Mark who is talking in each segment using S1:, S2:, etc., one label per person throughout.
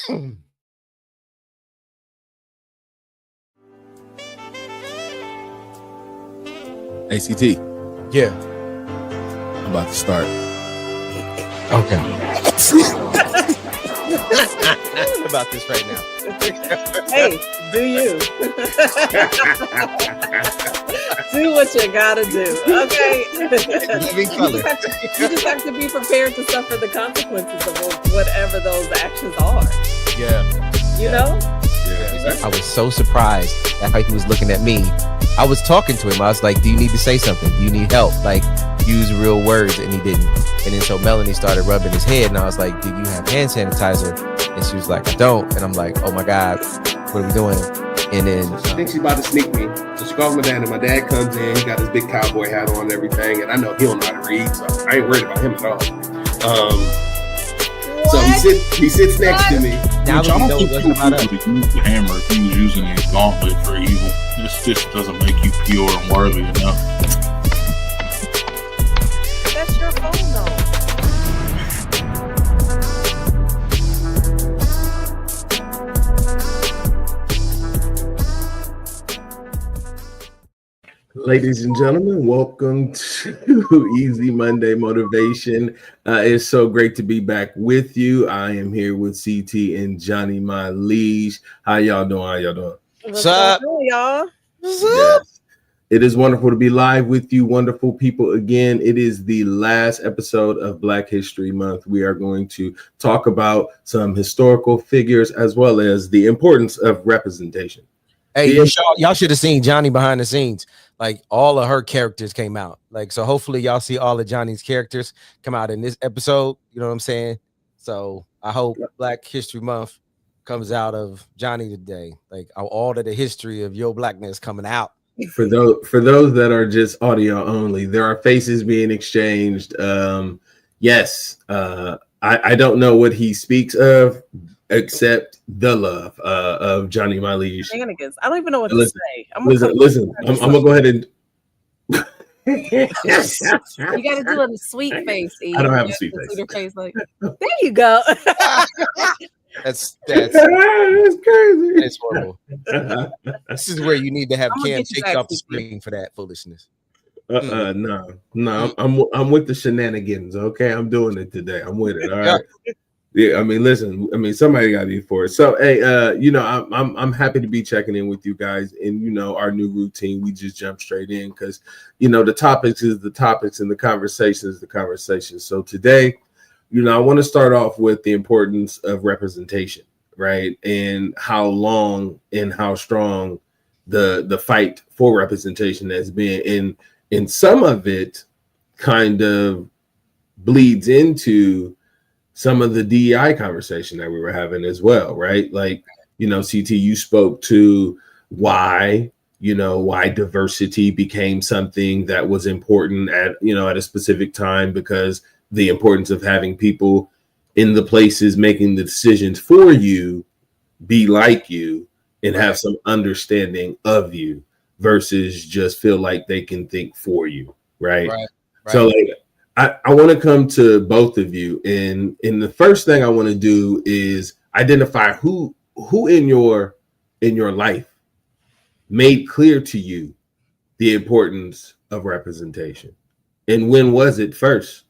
S1: ACT.
S2: Yeah.
S1: I'm about to start.
S2: Okay. About this right now.
S3: Hey, do you? Do what you gotta do, okay? You just have to be prepared to suffer the consequences of whatever those actions are.
S2: Yeah.
S3: You know?
S2: Yeah. I was so surprised at how he was looking at me. I was talking to him. I was like, do you need to say something? Do you need help? Like, use real words. And he didn't. And then so Melanie started rubbing his head. And I was like, do you have hand sanitizer? And she was like, I don't. And I'm like, oh my God, what are we doing? And then
S4: I think she's about to sneak me. So she calls my dad, and my dad comes in. He got his big cowboy hat on and everything. And I know he don't know how to read, so I ain't worried about him at all. So he sits next to me.
S2: Now that we know it wasn't about us.
S5: Use the hammer if he was using his gauntlet for evil. This just doesn't make you pure and worthy enough.
S3: That's your phone, though.
S4: Ladies and gentlemen, welcome to Easy Monday Motivation. It's so great to be back with you. I am here with CT and Johnny, my liege. How y'all doing?
S3: What's up, y'all?
S4: Yes. It is wonderful to be live with you, wonderful people. Again, it is the last episode of Black History Month. We are going to talk about some historical figures as well as the importance of representation.
S2: Hey, y'all should have seen Johnny behind the scenes. Like, all of her characters came out. Like, so hopefully y'all see all of Johnny's characters come out in this episode. You know what I'm saying? So I hope Black History Month comes out of Johnny today. Like, all of the history of your blackness coming out.
S4: For those that are just audio only, there are faces being exchanged. Yes, I don't know what he speaks of, except the love of Johnny, my liege.
S3: I don't even know what to say.
S4: Listen. I'm gonna go ahead and.
S3: You got to do a sweet face. E.
S4: I don't have a sweet
S3: face. Like, there you go.
S2: That's
S4: crazy.
S2: It's horrible. This is where you need to have Cam take off the screen for that foolishness.
S4: No. I'm with the shenanigans. Okay, I'm doing it today. I'm with it. All right. Yeah, I mean, listen. I mean, somebody got to be for it. So, hey, I'm happy to be checking in with you guys, and our new routine. We just jump straight in because the topics is the topics, and the conversation is the conversation. So today, I want to start off with the importance of representation, right, and how long and how strong the fight for representation has been, and some of it kind of bleeds into some of the DEI conversation that we were having as well, right? Like, CT, you spoke to why diversity became something that was important at a specific time, because the importance of having people in the places making the decisions for you be like you and have some understanding of you versus just feel like they can think for you, right? So like, I want to come to both of you, and the first thing I want to do is identify who in your life made clear to you the importance of representation, and when was it first,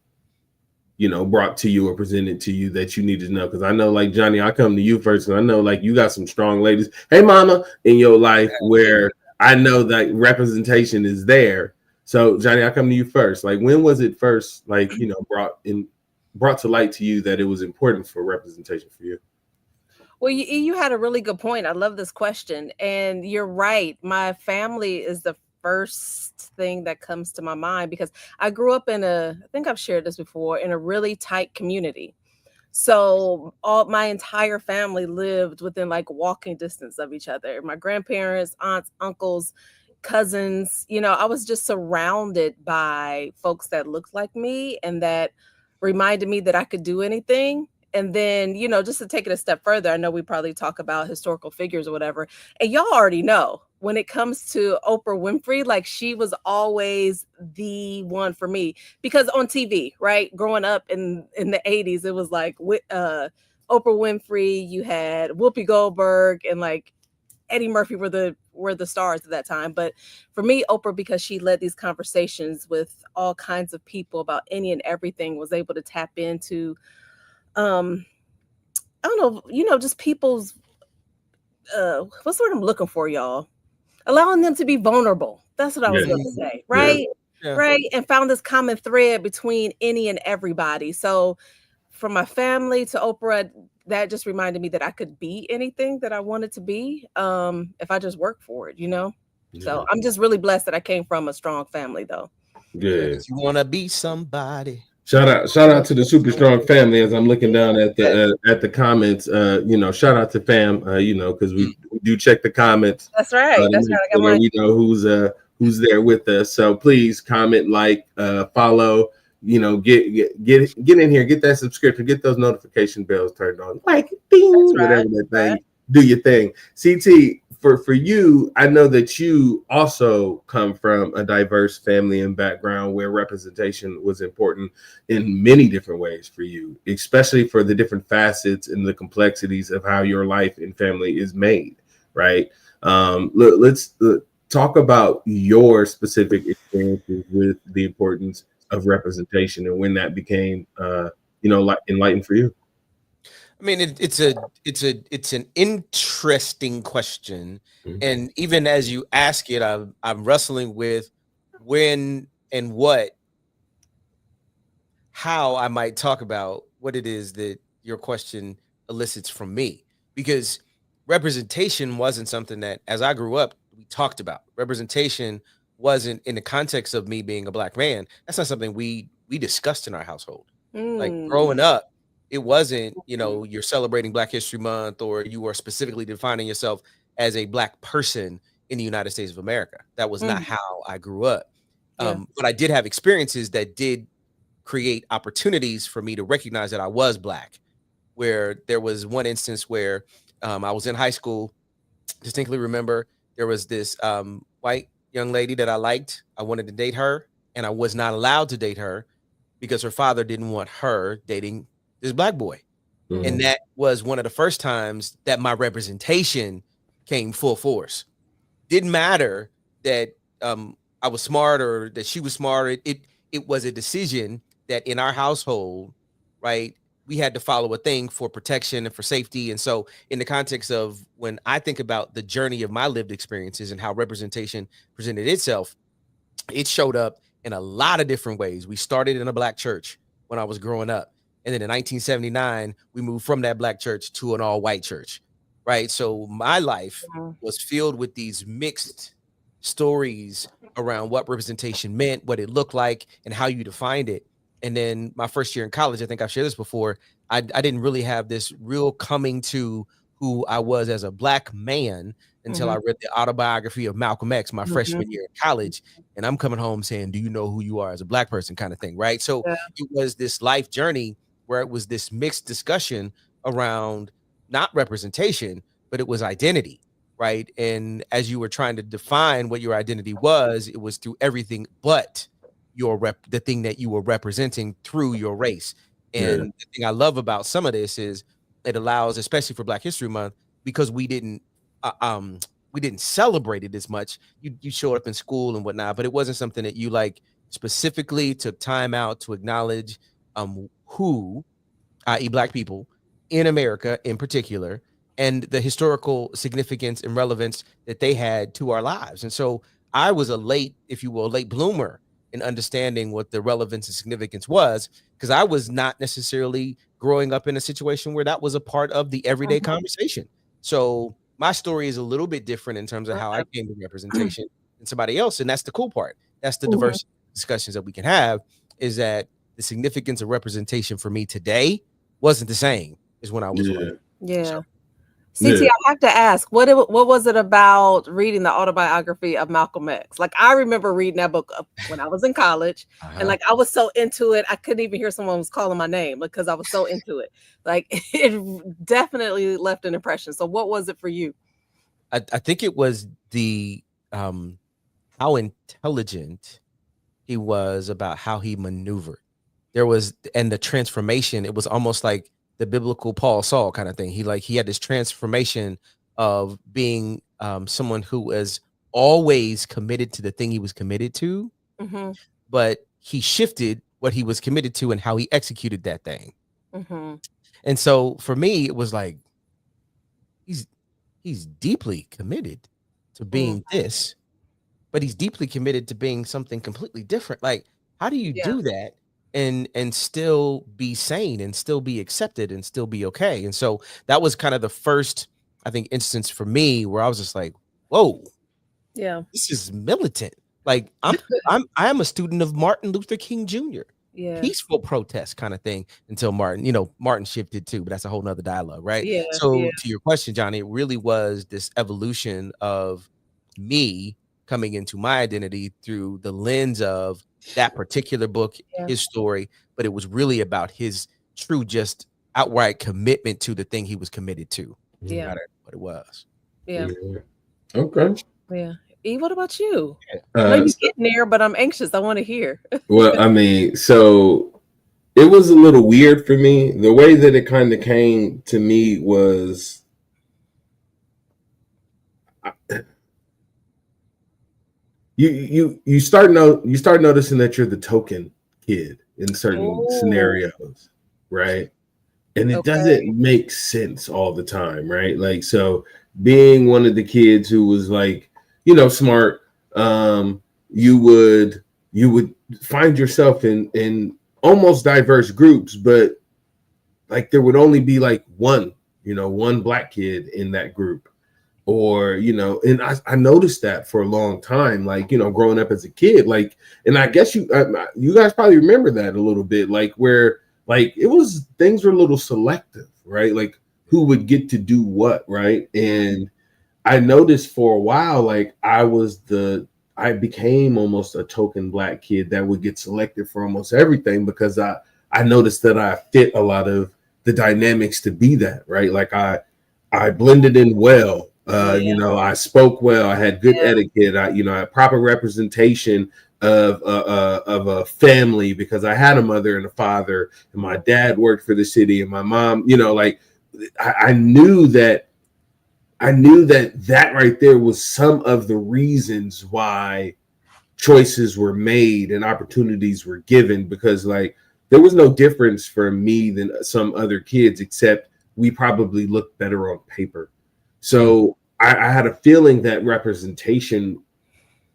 S4: brought to you or presented to you that you needed to know? Because I know, like, Johnny, I come to you first, and I know, like, you got some strong ladies, hey mama, in your life where I know that representation is there. So, Johnny, I come to you first. Like, when was it first, like, brought to light to you that it was important for representation for you?
S3: Well, you had a really good point. I love this question. And you're right. My family is the first thing that comes to my mind, because I grew up I think I've shared this before, in a really tight community. So my entire family lived within like walking distance of each other. My grandparents, aunts, uncles, cousins, I was just surrounded by folks that looked like me and that reminded me that I could do anything. And then, just to take it a step further, I know we probably talk about historical figures or whatever, and y'all already know when it comes to Oprah Winfrey, like, she was always the one for me, because on TV, right, growing up in the 80s, it was like Oprah Winfrey, you had Whoopi Goldberg, and like Eddie Murphy were the stars at that time. But for me, Oprah, because she led these conversations with all kinds of people about any and everything, was able to tap into, I don't know, just people's, what's the word I'm looking for, y'all? Allowing them to be vulnerable. That's what I was going to say, right?
S2: Yeah.
S3: Right. And found this common thread between any and everybody. So from my family to Oprah, that just reminded me that I could be anything that I wanted to be, if I just work for it, So I'm just really blessed that I came from a strong family, though.
S4: Good.
S2: You want to be somebody.
S4: Shout out to the super strong family. As I'm looking down at the comments, shout out to fam, because we do check the comments.
S3: That's right. That's right. I got
S4: we know who's there with us. So please comment, like, follow. Get in here, get that subscription, get those notification bells turned on, like ding, whatever that thing. Right. Do your thing. CT, for you, I know that you also come from a diverse family and background where representation was important in many different ways for you, especially for the different facets and the complexities of how your life and family is made, right? Let's talk about your specific experiences with the importance of representation and when that became, enlightened for you.
S2: I mean, it's an interesting question, and even as you ask it, I'm wrestling with when and how I might talk about what it is that your question elicits from me, because representation wasn't something that, as I grew up, we talked about. Representation wasn't, in the context of me being a Black man, that's not something we discussed in our household. Like growing up, it wasn't, you're celebrating Black History Month or you are specifically defining yourself as a Black person in the United States of America. That was not how I grew up. But I did have experiences that did create opportunities for me to recognize that I was Black, where there was one instance where I was in high school. Distinctly remember there was this white young lady that I liked. I wanted to date her, and I was not allowed to date her because her father didn't want her dating this Black boy. And that was one of the first times that my representation came full force. Didn't matter that I was smart or that she was smart. It was a decision that in our household, right, we had to follow a thing for protection and for safety. And so in the context of when I think about the journey of my lived experiences and how representation presented itself, it showed up in a lot of different ways. We started in a Black church when I was growing up. And then in 1979, we moved from that Black church to an all-white church, right? So my life was filled with these mixed stories around what representation meant, what it looked like, and how you defined it. And then my first year in college, I think I've shared this before, I didn't really have this real coming to who I was as a Black man until I read the autobiography of Malcolm X my freshman year in college. And I'm coming home saying, do you know who you are as a Black person, kind of thing, right? So it was this life journey where it was this mixed discussion around not representation, but it was identity, right? And as you were trying to define what your identity was, it was through everything but the thing that you were representing through your race. And the thing I love about some of this is it allows, especially for Black History Month, because we didn't celebrate it as much. You showed up in school and whatnot, but it wasn't something that you like specifically took time out to acknowledge who, i.e. Black people in America in particular, and the historical significance and relevance that they had to our lives. And so I was a late bloomer in understanding what the relevance and significance was, because I was not necessarily growing up in a situation where that was a part of the everyday conversation. So my story is a little bit different in terms of how I came to representation than somebody else. And that's the cool part. That's the diverse discussions that we can have, is that the significance of representation for me today wasn't the same as when I was young.
S3: So, CT, I have to ask, what was it about reading the autobiography of Malcolm X? Like, I remember reading that book when I was in college, and like I was so into it, I couldn't even hear someone was calling my name because I was so into it. Like, it definitely left an impression. So, what was it for you?
S2: I think it was the how intelligent he was about how he maneuvered. And the transformation, it was almost like the biblical Paul Saul kind of thing. He had this transformation of being someone who was always committed to the thing he was committed to,
S3: Mm-hmm.
S2: but he shifted what he was committed to and how he executed that thing.
S3: Mm-hmm.
S2: And so for me, it was like he's deeply committed to being this, but he's deeply committed to being something completely different. Like, how do you do that and still be sane and still be accepted and still be okay? And so that was kind of the first, I think, instance for me where I was just like, whoa,
S3: Yeah.
S2: this is militant. Like I am a student of Martin Luther King Jr.
S3: Yeah.
S2: Peaceful protest kind of thing until Martin shifted too, but that's a whole nother dialogue, right?
S3: Yeah.
S2: So to your question, Johnny, it really was this evolution of me coming into my identity through the lens of that particular book, his story, but it was really about his true, just outright commitment to the thing he was committed to, no matter what it was.
S3: Yeah.
S4: Okay.
S3: Yeah. E, what about you? I know you're getting there, but I'm anxious. I want to hear.
S4: Well, I mean, so it was a little weird for me. The way that it kind of came to me was you start noticing that you're the token kid in certain scenarios, right? And it doesn't make sense all the time, right? Like, so being one of the kids who was like, smart, you would find yourself in almost diverse groups, but like there would only be like one black kid in that group, or and I noticed that for a long time, like growing up as a kid, like, and I guess you guys probably remember that a little bit, like where like things were a little selective, right? Like who would get to do what, right? And I noticed for a while, like I became almost a token black kid that would get selected for almost everything, because I noticed that I fit a lot of the dynamics to be that, right? Like I blended in well, I spoke well, I had good etiquette, I had proper representation of a family, because I had a mother and a father, and my dad worked for the city, and my mom, like I knew that right there was some of the reasons why choices were made and opportunities were given, because like there was no difference for me than some other kids, except we probably looked better on paper. So I had a feeling that representation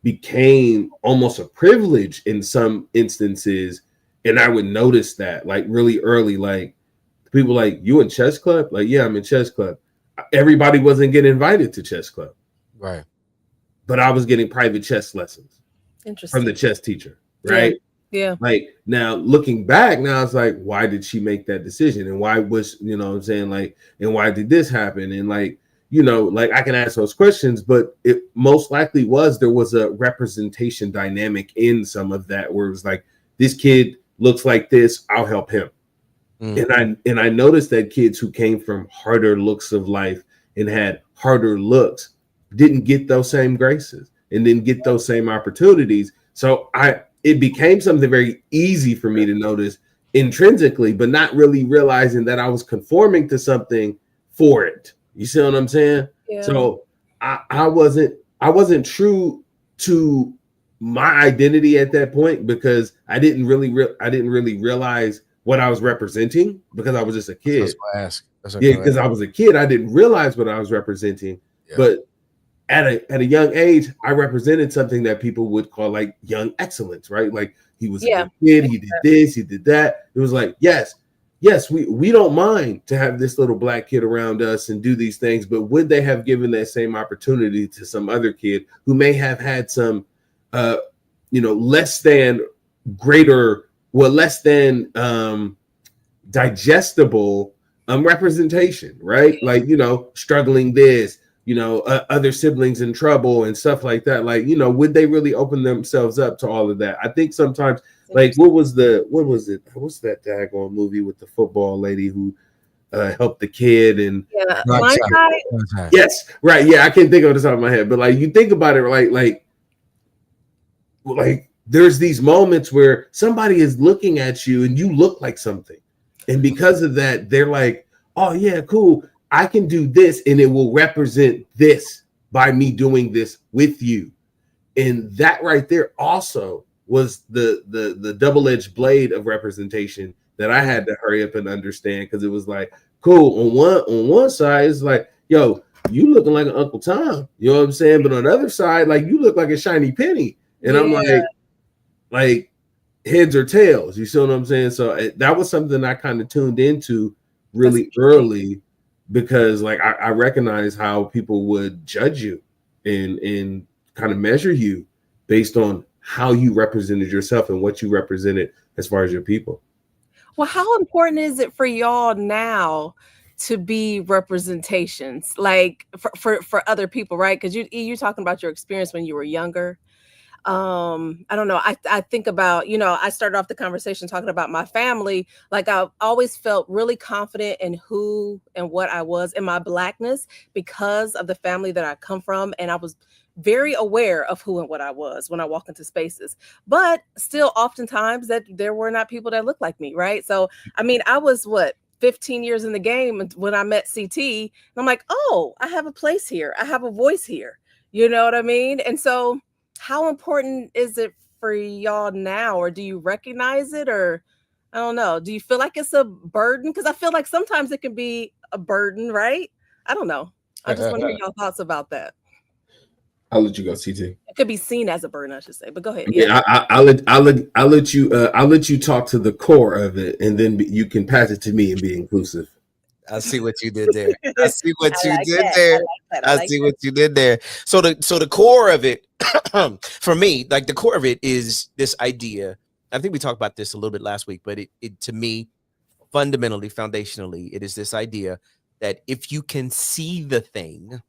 S4: became almost a privilege in some instances. And I would notice that like really early, like people like, you in chess club? Like, yeah, I'm in chess club. Everybody wasn't getting invited to chess club,
S2: right?
S4: But I was getting private chess lessons from the chess teacher, right?
S3: Yeah.
S4: Like now looking back, now it's like, why did she make that decision? And why was, what I'm saying, like, and why did this happen? And like, like I can ask those questions, but it most likely there was a representation dynamic in some of that, where it was like, this kid looks like this, I'll help him. And I noticed that kids who came from harder looks of life and had harder looks didn't get those same graces and didn't get those same opportunities. So it became something very easy for me to notice intrinsically, but not really realizing that I was conforming to something for it. You see what I'm saying? Yeah. So I wasn't true to my identity at that point, because I didn't really realize what I was representing, because I was just a kid.
S2: That's why I ask.
S4: Because I was a kid, I didn't realize what I was representing. Yeah. But at a young age, I represented something that people would call like young excellence, right? Like he was a good kid, he did this, he did that. It was like, yes, we don't mind to have this little black kid around us and do these things, but would they have given that same opportunity to some other kid who may have had some, less than digestible representation, right? Like, struggling this, other siblings in trouble and stuff like that. Like, would they really open themselves up to all of that? I think sometimes, like, what was it? What's that daggone movie with the football lady who helped the kid? And yes, right. Yeah, I can't think of it off the top of my head, but like, you think about it, like there's these moments where somebody is looking at you and you look like something. And because of that, they're like, oh yeah, cool. I can do this and it will represent this by me doing this with you. And that right there also was the double-edged blade of representation that I had to hurry up and understand, because it was like, cool, on one side, it's like, yo, you looking like an Uncle Tom, you know what I'm saying? But on the other side, like, you look like a shiny penny. And I'm like heads or tails, you see what I'm saying? So that was something I kind of tuned into really early, because like I recognize how people would judge you and kind of measure you based on how you represented yourself and what you represented as far as your people.
S3: Well, how important is it for y'all now to be representations, like for other people, right? Because you're talking about your experience when you were younger. I don't know. I think about, I started off the conversation talking about my family. Like, I've always felt really confident in who and what I was in my Blackness because of the family that I come from. And I was very aware of who and what I was when I walk into spaces, but still oftentimes that there were not people that looked like me. Right. So, I mean, I was 15 years in the game when I met CT, and I'm like, oh, I have a place here. I have a voice here. You know what I mean? And so, how important is it for y'all now, or do you recognize it, or I don't know, do you feel like it's a burden? Because I feel like sometimes it can be a burden, right? I don't know. I just want to hear your thoughts about that.
S4: I'll let you go, CT.
S3: It could be seen as a burden, I should say, but go ahead.
S4: Yeah, I'll let you talk to the core of it, and then you can pass it to me and be inclusive.
S2: I see what you did there. I see what you did there. I see what you did there. So the core of it, for me, like the core of it is this idea. I think we talked about this a little bit last week, but it to me, fundamentally, foundationally, it is this idea that if you can see the thing,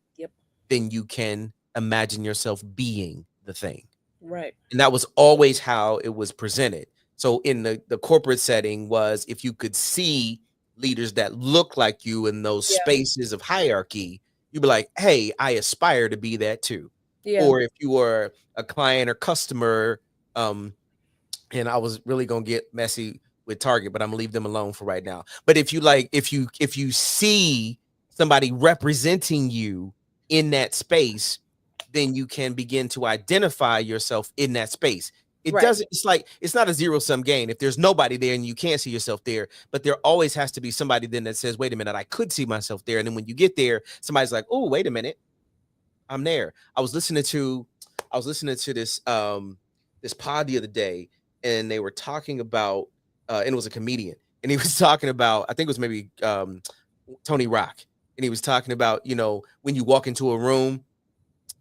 S2: then you can imagine yourself being the thing.
S3: Right.
S2: And that was always how it was presented. So in the corporate setting was, if you could see leaders that look like you in those spaces of hierarchy, you'd be like, hey, I aspire to be that too. Or if you were a client or customer, and I was really gonna get messy with Target, but I'm gonna leave them alone for right now. But if you see somebody representing you in that space, then you can begin to identify yourself in that space. It doesn't, it's not a zero-sum game. If there's nobody there and you can't see yourself there, but there always has to be somebody then that says, wait a minute, I could see myself there. And then when you get there, somebody's like, oh, wait a minute, I'm there. I was listening to this this pod the other day, and they were talking about and it was a comedian, and he was talking about, I think it was maybe Tony Rock, and he was talking about, when you walk into a room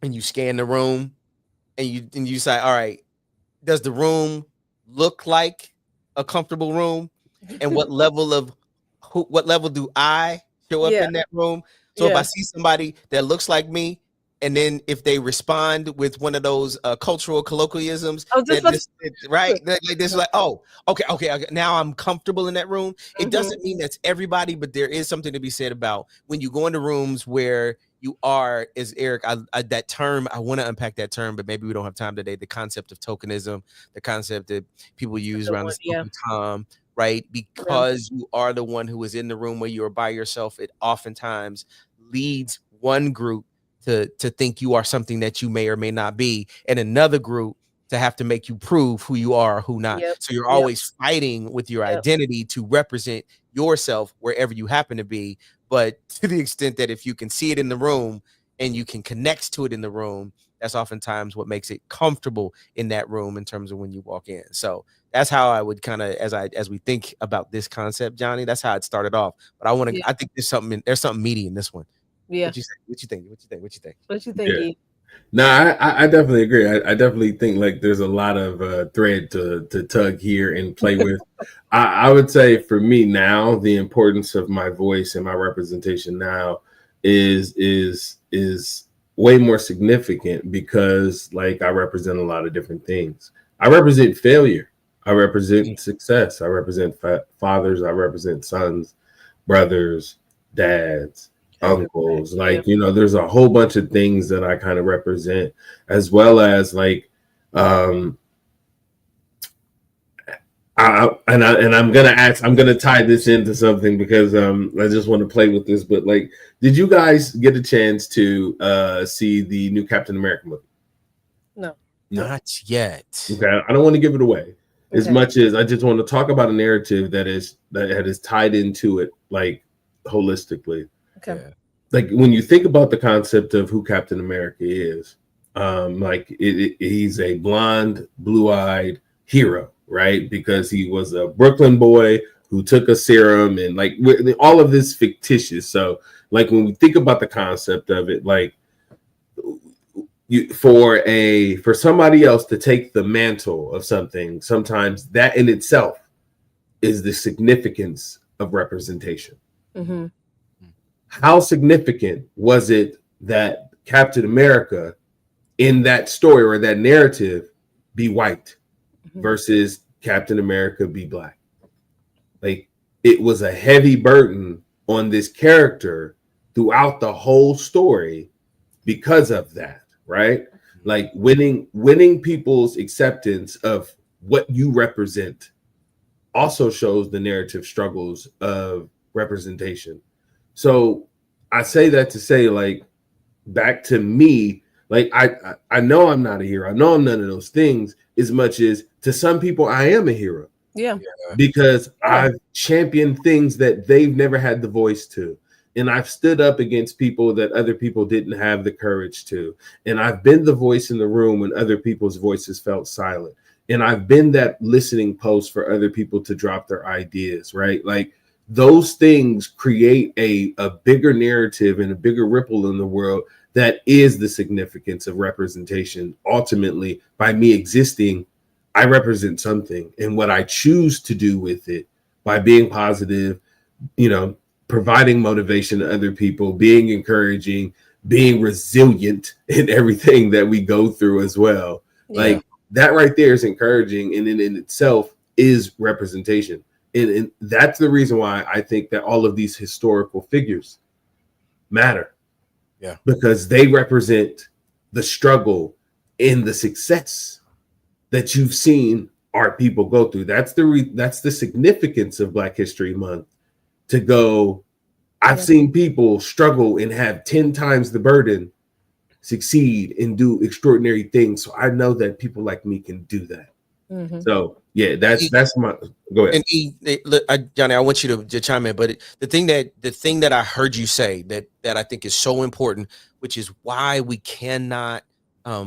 S2: and you scan the room and you say, all right, does the room look like a comfortable room? And what level do I show up in that room? So if I see somebody that looks like me, and then if they respond with one of those cultural colloquialisms, right? This is like, oh, okay, now I'm comfortable in that room. It doesn't mean that's everybody, but there is something to be said about when you go into rooms where you are, as Eric, that term, I want to unpack that term, but maybe we don't have time today. The concept of tokenism, the concept that people use around the Tom, right? Because you are the one who is in the room where you are by yourself, it oftentimes leads one group to think you are something that you may or may not be, and another group to have to make you prove who you are or who not. So you're always fighting with your identity to represent yourself wherever you happen to be. But to the extent that if you can see it in the room and you can connect to it in the room, that's oftentimes what makes it comfortable in that room in terms of when you walk in. So that's how I would kind of, as we think about this concept, Johnny, that's how it started off. But I think there's something meaty in this one.
S3: Yeah.
S2: What you think?
S3: What you think?
S4: No, I definitely agree. I definitely think like there's a lot of thread to tug here and play with. I would say for me now, the importance of my voice and my representation now is way more significant, because like I represent a lot of different things. I represent failure. I represent success. I represent fathers. I represent sons, brothers, dads, uncles, like, there's a whole bunch of things that I kind of represent, as well as like I'm gonna tie this into something because I just want to play with this. But like, did you guys get a chance to see the new Captain America movie?
S3: No.
S2: Not yet.
S4: Okay, I don't want to give it away as
S3: Okay.
S4: much as I just want to talk about a narrative that is tied into it, like holistically.
S3: Okay.
S2: Yeah.
S4: Like when you think about the concept of who Captain America is, he's a blonde, blue-eyed hero, right? Because he was a Brooklyn boy who took a serum, and like all of this fictitious. So, like when we think about the concept of it, like for somebody else to take the mantle of something, sometimes that in itself is the significance of representation.
S3: Mm-hmm.
S4: How significant was it that Captain America in that story or that narrative be white versus Captain America be black? Like, it was a heavy burden on this character throughout the whole story because of that, right? Like winning people's acceptance of what you represent also shows the narrative struggles of representation. So I say that to say, like, back to me, like I know I'm not a hero. I know I'm none of those things, as much as to some people I am a hero.
S3: Yeah.
S4: Because I've championed things that they've never had the voice to. And I've stood up against people that other people didn't have the courage to. And I've been the voice in the room when other people's voices felt silent. And I've been that listening post for other people to drop their ideas, right? Like, those things create a bigger narrative and a bigger ripple in the world that is the significance of representation. Ultimately, by me existing, I represent something, and what I choose to do with it by being positive, providing motivation to other people, being encouraging, being resilient in everything that we go through as well.
S3: Yeah.
S4: Like, that right there is encouraging, and in itself is representation. And that's the reason why I think that all of these historical figures matter.
S2: Yeah.
S4: Because they represent the struggle and the success that you've seen our people go through. That's the significance of Black History Month, to go, I've seen people struggle and have 10 times the burden, succeed and do extraordinary things. So I know that people like me can do that.
S3: Mm-hmm.
S4: So yeah, that's my, go ahead.
S2: And Johnny, I want you to chime in, but the thing that I heard you say that I think is so important, which is why we cannot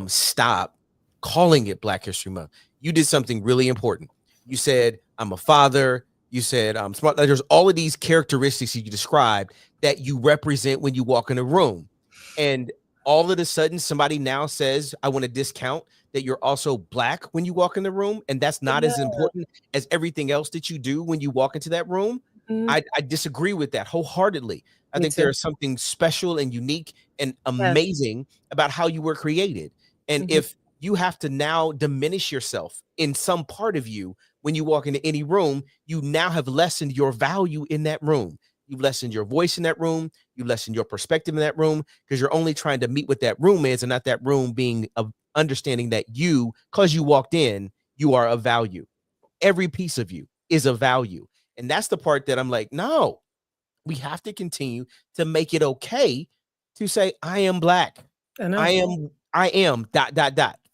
S2: stop calling it Black History Month. You did something really important. You said, I'm a father. You said, I'm smart. There's all of these characteristics you described that you represent when you walk in a room. And all of a sudden, somebody now says, I want to discount that you're also Black when you walk in the room, and that's not as important as everything else that you do when you walk into that room.
S3: Mm-hmm.
S2: I disagree with that wholeheartedly. I think there's something special and unique and amazing about how you were created. And if you have to now diminish yourself in some part of you when you walk into any room, you now have lessened your value in that room. You've lessened your voice in that room. You lessen your perspective in that room, because you're only trying to meet what that room is, and not that room being of understanding that you, because you walked in, you are of value. Every piece of you is of value. And that's the part that I'm like, no, we have to continue to make it okay to say, I am Black. I am ...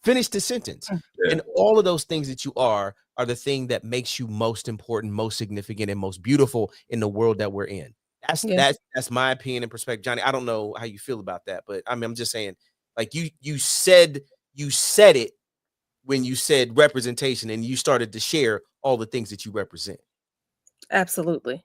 S2: Finish the sentence.
S4: Yeah.
S2: And all of those things that you are the thing that makes you most important, most significant, and most beautiful in the world that we're in. That's my opinion and perspective. Johnny, I don't know how you feel about that, but I mean, I'm just saying, like, you said it when you said representation, and you started to share all the things that you represent.
S3: Absolutely.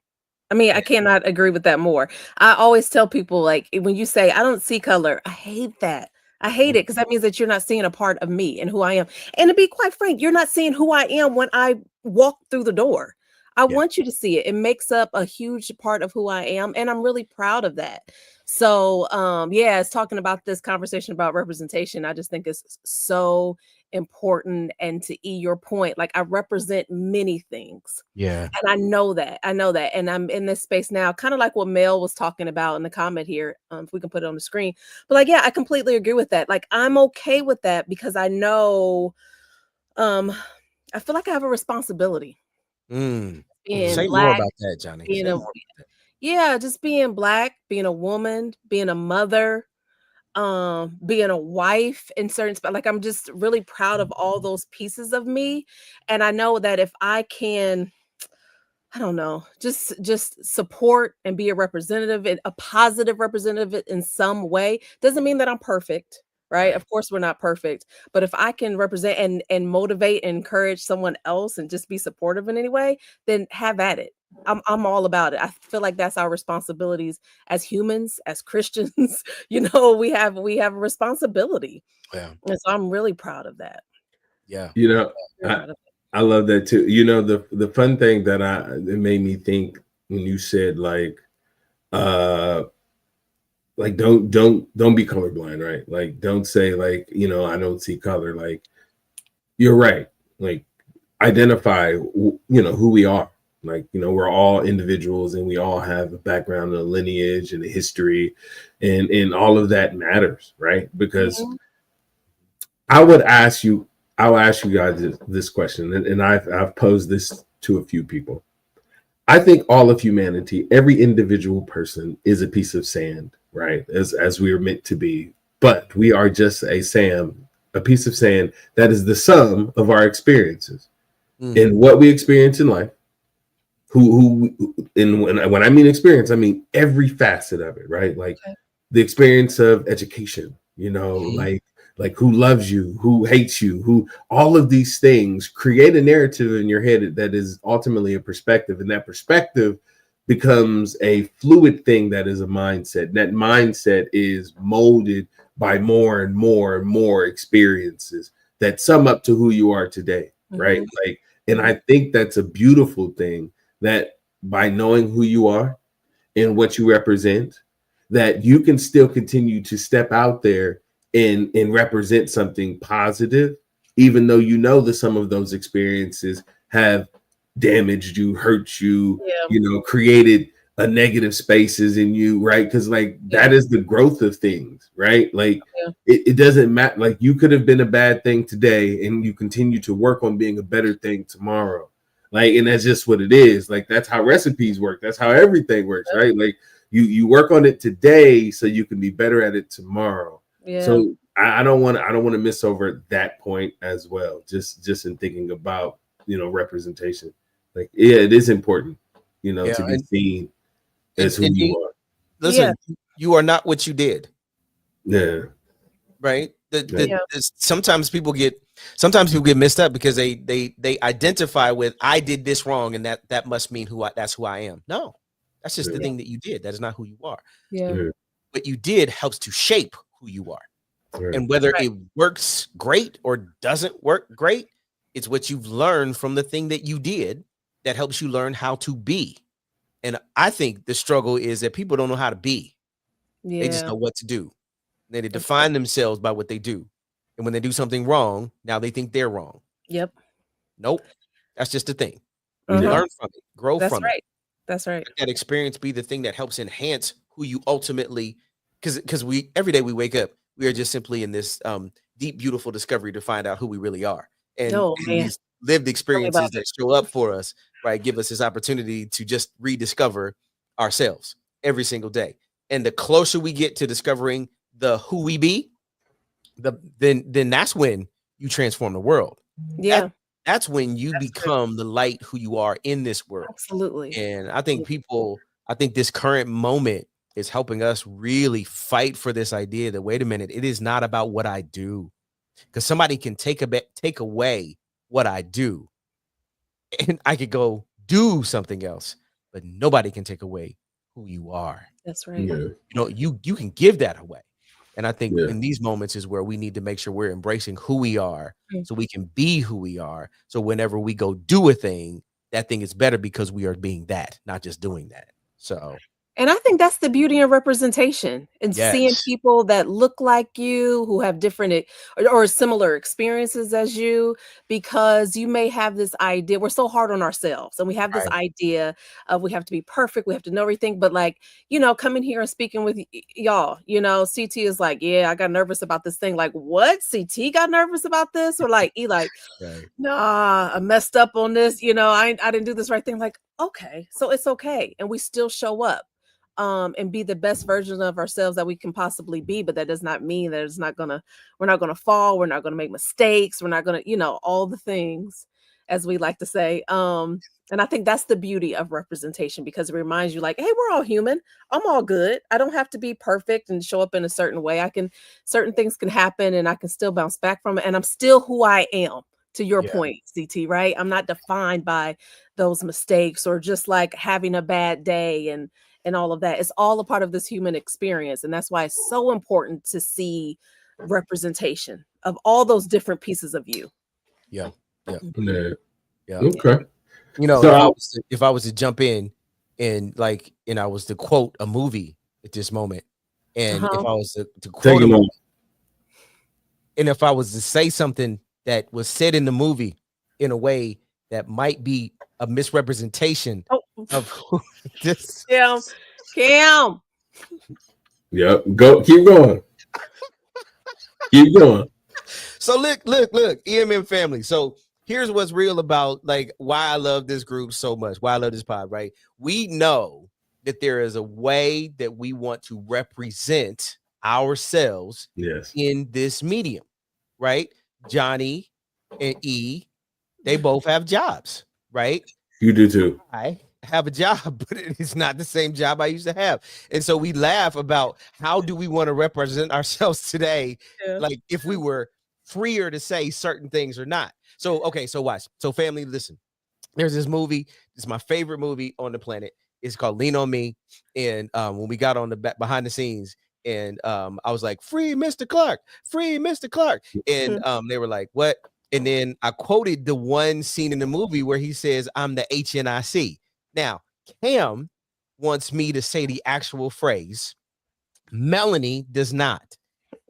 S3: I mean, I cannot agree with that more. I always tell people, like, when you say, I don't see color, I hate that. I hate it, because that means that you're not seeing a part of me and who I am. And to be quite frank, you're not seeing who I am when I walk through the door. I want you to see it. It makes up a huge part of who I am, and I'm really proud of that. So, it's talking about this conversation about representation. I just think it's so important. And to your point, like, I represent many things.
S2: Yeah.
S3: And I know that. And I'm in this space now, kind of like what Mel was talking about in the comment here. If we can put it on the screen. But like, I completely agree with that. Like, I'm okay with that, because I know, I feel like I have a responsibility.
S2: Say
S3: Being
S2: more
S3: black,
S2: about that, Johnny.
S3: being
S2: Say
S3: a
S2: more about that.
S3: yeah, just being black, being a woman, being a mother, being a wife in certain like I'm just really proud of all those pieces of me. And I know that if I can, I don't know, just support and be a representative and a positive representative in some way. Doesn't mean that I'm perfect, right?
S2: Right.
S3: Of course we're not perfect, but if I can represent and motivate and encourage someone else and just be supportive in any way, then have at it. I'm all about it. I feel like that's our responsibilities as humans, as Christians. We have a responsibility.
S2: Yeah.
S3: And so I'm really proud of that.
S2: Yeah.
S4: You know,
S3: Very
S4: I,
S3: proud of
S4: I love that too. You know, the fun thing that it made me think when you said uh don't be colorblind, right? Like don't say like, I don't see color. Like you're right. Like identify who we are. Like, we're all individuals and we all have a background and a lineage and a history and all of that matters, right? Because
S3: Mhm.
S4: I'll ask you guys this question, and I've posed this to a few people. I think all of humanity, every individual person is a piece of sand, right? As we are meant to be. But we are just a piece of sand that is the sum of our experiences. And what we experience in life, and when I mean experience, I mean every facet of it, right? Like
S3: Okay.
S4: the experience of education,
S2: Mhm.
S4: like who loves you, who hates you, who all of these things create a narrative in your head that is ultimately a perspective, and that perspective becomes a fluid thing that is a mindset. That mindset is molded by more and more and more experiences that sum up to who you are today, right?
S3: Mhm.
S4: Like, and I think that's a beautiful thing, that by knowing who you are and what you represent, that you can still continue to step out there and represent something positive, even though that some of those experiences have damaged you, hurt you,
S3: Yeah.
S4: created a negative spaces in you, right? Because like
S3: Yeah.
S4: that is the growth of things, right? Like
S3: Yeah.
S4: it doesn't matter. Like you could have been a bad thing today and you continue to work on being a better thing tomorrow. Like, and that's just what it is. Like that's how recipes work. That's how everything works, right? Like you work on it today so you can be better at it tomorrow.
S3: Yeah.
S4: So I don't want to miss over that point as well. Just in thinking about representation. Like it is important,
S2: Yeah.
S4: to be seen as who
S2: And
S4: you are.
S3: Yeah.
S2: listen, you are not what you did.
S4: Yeah.
S2: Right.
S4: Yeah.
S2: Sometimes people get messed up because they identify with, I did this wrong and that must mean that's who I am. No, that's just the
S4: Yeah.
S2: thing that you did. That is not who you are.
S3: Yeah.
S4: Yeah.
S2: What you did helps to shape who you are.
S4: Right.
S2: And whether
S3: Right.
S2: it works great or doesn't work great, it's what you've learned from the thing that you did that helps you learn how to be. And I think the struggle is that people don't know how to be. They just
S3: Yeah.
S2: know what to do. They
S3: That's right.
S2: define themselves by what they do. And when they do something wrong, now they think they're wrong.
S3: Yep.
S2: Nope. That's just the thing.
S4: Yeah.
S2: Learn from it, grow
S3: That's
S2: from it.
S3: right. That's right.
S2: Let that experience be the thing that helps enhance who you ultimately, because we every day we wake up, we are just simply in this deep, beautiful discovery to find out who we really are. And
S3: Oh man.
S2: these lived
S3: Tell me about
S2: experiences that show up for us, right, give us this opportunity to just rediscover ourselves every single day. And the closer we get to discovering the who we be, then that's when you transform the world.
S3: it. Yeah.
S2: That's when you
S3: That's good.
S2: become the light who you are in this world.
S3: Absolutely.
S2: And I think this current moment is helping us really fight for this idea that, wait a minute, it is not about what I do, because somebody can take away what I do and I could go do something else, but nobody can take away who you are.
S3: That's right.
S4: Yeah.
S2: You can give that away. And I think
S4: Yeah.
S2: in these moments is where we need to make sure we're embracing who we are
S3: Mm.
S2: so we can be who we are. So whenever we go do a thing, that thing is better because we are being that, not just doing that. So
S3: And I think that's the beauty of representation and seeing
S2: Yes.
S3: people that look like you, who have different or similar experiences as you, because you may have this idea. We're so hard on ourselves, and we have this
S2: Right.
S3: idea of we have to be perfect, we have to know everything. But like, coming here and speaking with y'all, CT is like, yeah, I got nervous about this thing. Like, what? CT got nervous about this? Or like, like,
S2: Right.
S3: nah, I messed up on this. I didn't do this right thing. Like, okay, so it's okay, and we still show up. And be the best version of ourselves that we can possibly be. But that does not mean that we're not gonna fall, we're not gonna make mistakes, we're not gonna, all the things, as we like to say. And I think that's the beauty of representation, because it reminds you, like, hey, we're all human. I'm all good. I don't have to be perfect and show up in a certain way. Certain things can happen and I can still bounce back from it. And I'm still who I am. To your point, CT, right? I'm not defined by those mistakes or just like having a bad day and all of that. It's all a part of this human experience. And that's why it's so important to see representation of all those different pieces of you.
S2: Yeah. Yeah.
S4: Yeah. Okay.
S2: So if I was to jump in and I was to quote a movie at this moment, and if I was to quote a movie, and if I was to say something that was said in the movie in a way that might be a misrepresentation of this.
S3: Cam.
S4: Yep. Keep going. Keep going.
S2: So look, EMM family. So here's what's real about why I love this group so much, why I love this pod, right? We know that there is a way that we want to represent ourselves in this medium, right? Johnny and E, they both have jobs, right?
S4: You do too.
S2: I have a job, but it is not the same job I used to have. And so we laugh about how do we want to represent ourselves today, like if we were freer to say certain things or not. So, okay, so watch. So family, listen, there's this movie. It's my favorite movie on the planet. It's called Lean on Me. And when we got on the behind the scenes, and I was like, free Mr. Clark, free Mr. Clark. And they were like, what? And then I quoted the one scene in the movie where he says, I'm the HNIC. Now, Cam wants me to say the actual phrase. Melanie does not.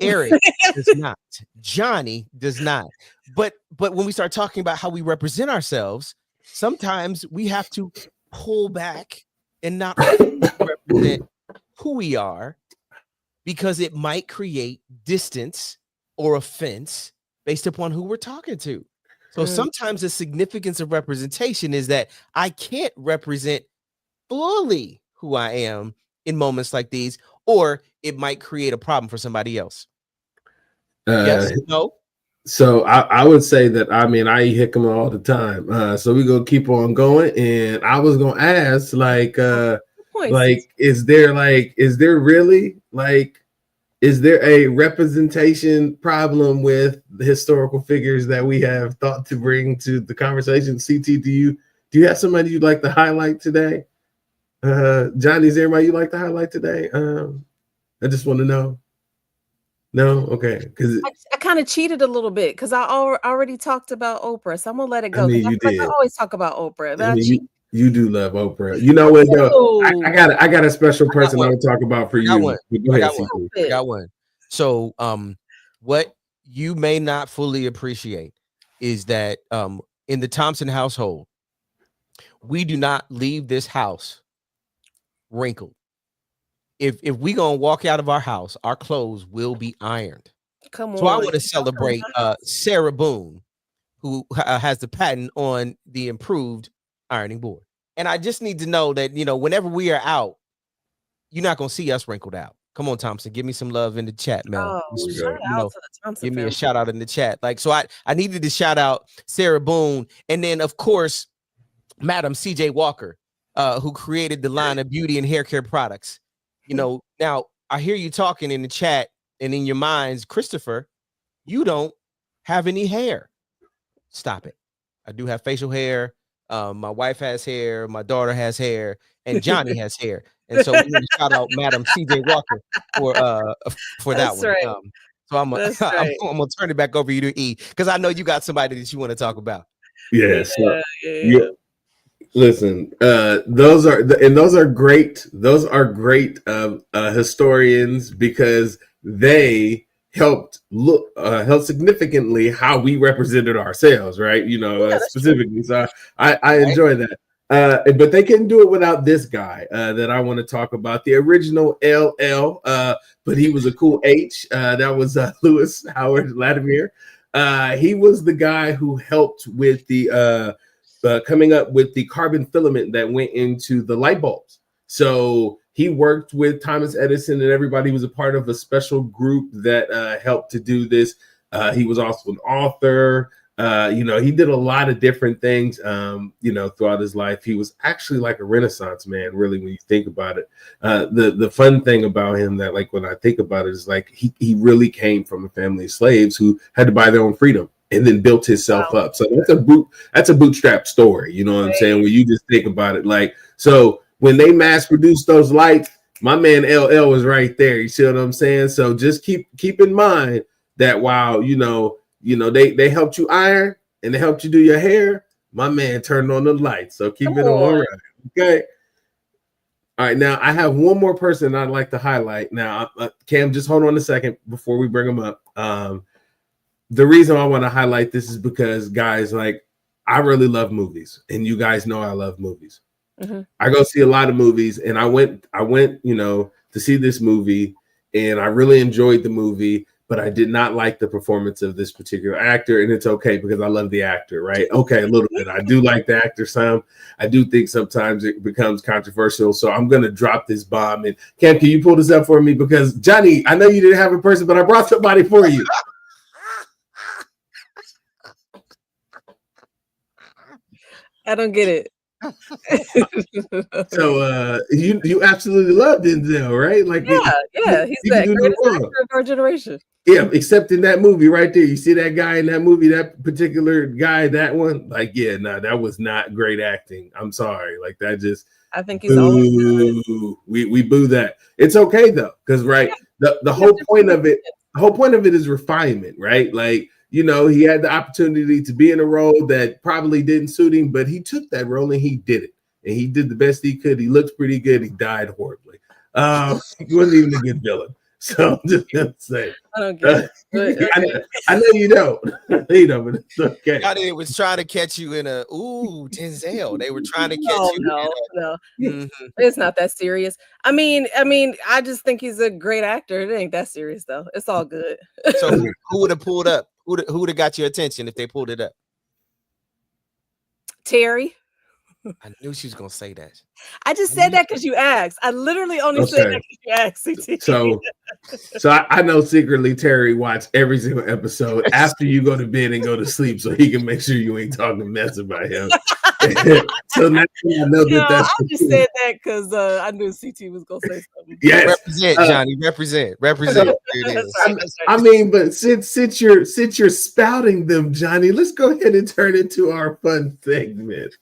S2: Eric does not. Johnny does not. But when we start talking about how we represent ourselves, sometimes we have to pull back and not represent who we are, because it might create distance or offense based upon who we're talking to. So sometimes the significance of representation is that I can't represent fully who I am in moments like these, or it might create a problem for somebody else. Yes, no.
S4: So I would say that, I hick them all the time. So we're gonna keep on going. And I was gonna ask, is there a representation problem with the historical figures that we have thought to bring to the conversation? CT, do you have somebody you'd like to highlight today? Johnny, is there anybody you'd like to highlight today? I just want to know. No, okay, because
S3: I kind of cheated a little bit because I already talked about Oprah, so I'm gonna let it go.
S4: You did.
S3: I always talk about Oprah.
S4: You do love Oprah. You know what though? I got a special person I want to talk about for you.
S2: I got one. So what you may not fully appreciate is that in the Thompson household, we do not leave this house wrinkled. If we gonna walk out of our house, our clothes will be ironed. Come on. So I want to celebrate Sarah Boone, who has the patent on the improved ironing board. And I just need to know that, whenever we are out, you're not gonna see us wrinkled out. Come on, Thompson, give me some love in the chat, man. Give me a shout out in the chat. So I needed to shout out Sarah Boone, and then of course, Madam CJ Walker, who created the line of beauty and hair care products. Now I hear you talking in the chat and in your minds, Christopher, you don't have any hair. Stop it. I do have facial hair. My wife has hair. My daughter has hair, and Johnny has hair. And so we need to shout out Madam CJ Walker for that one.
S3: Right.
S2: So I'm gonna turn it back over you to E, because I know you got somebody that you want to talk about.
S4: Yeah. Listen, those are great. Those are great historians because they helped significantly how we represented ourselves, right? Specifically. So I enjoy that. But they couldn't do it without this guy that I want to talk about, the original LL, but he was a cool H. That was Lewis Howard Latimer. He was the guy who helped with the coming up with the carbon filament that went into the light bulbs. So he worked with Thomas Edison and everybody. Was a part of a special group that helped to do this. He was also an author. He did a lot of different things, throughout his life. He was actually like a Renaissance man, really, when you think about it. The fun thing about him that, like, when I think about it, is like he really came from a family of slaves who had to buy their own freedom and then built himself up. So that's a bootstrap story. You know what I'm saying? When you just think about it, like, so when they mass produced those lights, my man LL was right there. You see what I'm saying? So just keep in mind that while they helped you iron and they helped you do your hair, my man turned on the lights. So keep it on right. Okay. All right. Now I have one more person I'd like to highlight. Now, Cam, just hold on a second before we bring him up. The reason I want to highlight this is because, guys, like, I really love movies, and you guys know I love movies. Mm-hmm. I go see a lot of movies, and I went, to see this movie, and I really enjoyed the movie, but I did not like the performance of this particular actor, and it's okay because I love the actor, right? Okay, a little bit. I do like the actor some. I do think sometimes it becomes controversial, so I'm going to drop this bomb. And Cam, can you pull this up for me? Because, Johnny, I know you didn't have a person, but I brought somebody for you.
S3: I don't get it.
S4: So you absolutely love Denzel, right? Like,
S3: yeah, he's the greatest actor of our generation.
S4: Yeah, except in that movie right there. You see that guy in that movie, that particular guy, that one? Like, yeah, no, that was not great acting. I'm sorry. Like, that just,
S3: I think he's always good.
S4: We boo that. It's okay though, because the whole point of it is refinement, right? Like, he had the opportunity to be in a role that probably didn't suit him, but he took that role and he did it. And he did the best he could. He looked pretty good. He died horribly. He wasn't even a good villain. So I'm just gonna say,
S3: I don't get it.
S4: I know you don't, but it's okay.
S2: They was trying to catch you in a Denzel. They were trying to catch you.
S3: No. Mm-hmm. It's not that serious. I mean, I just think he's a great actor. It ain't that serious though. It's all good.
S2: So who would have pulled up? Who would have got your attention if they pulled it up?
S3: Terry.
S2: I knew she was gonna say that.
S3: I just said that because you asked. I literally only said that because you asked. CT.
S4: So I know secretly Terry watched every single episode after you go to bed and go to sleep, so he can make sure you ain't talking mess about him. So now I know that's.
S3: I just said that because I knew CT was gonna say something.
S4: Yes,
S2: represent, Johnny. Represent.
S4: I mean, but since you're spouting them, Johnny, let's go ahead and turn it to our fun segment.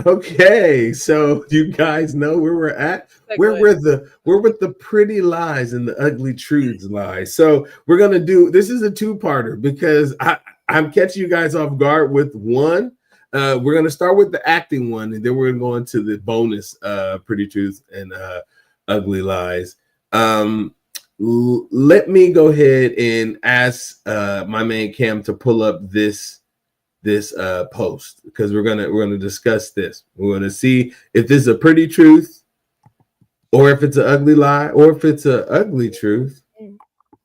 S4: Okay, so you guys know where we're at. We're with the pretty lies and the ugly truths lies. So we're gonna do this is a two-parter because I'm catching you guys off guard with one. We're going to start with the acting one, and then we're going to go into the bonus pretty truths and ugly lies. Let me go ahead and ask my man Cam to pull up this post because we're gonna discuss this. We're going to see if this is a pretty truth or if it's an ugly lie or if it's an ugly truth.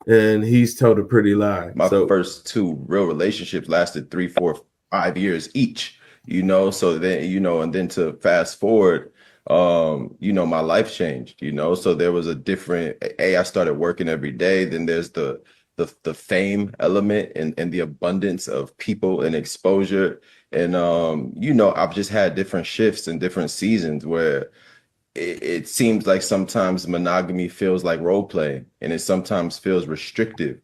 S4: And he's told a pretty lie.
S6: My first two real relationships lasted 3, 4, 5 years each. So then, and then to fast forward, my life changed, so there was a different, I started working every day. Then there's the fame element and the abundance of people and exposure. And, I've just had different shifts and different seasons where it seems like sometimes monogamy feels like role play and it sometimes feels restrictive,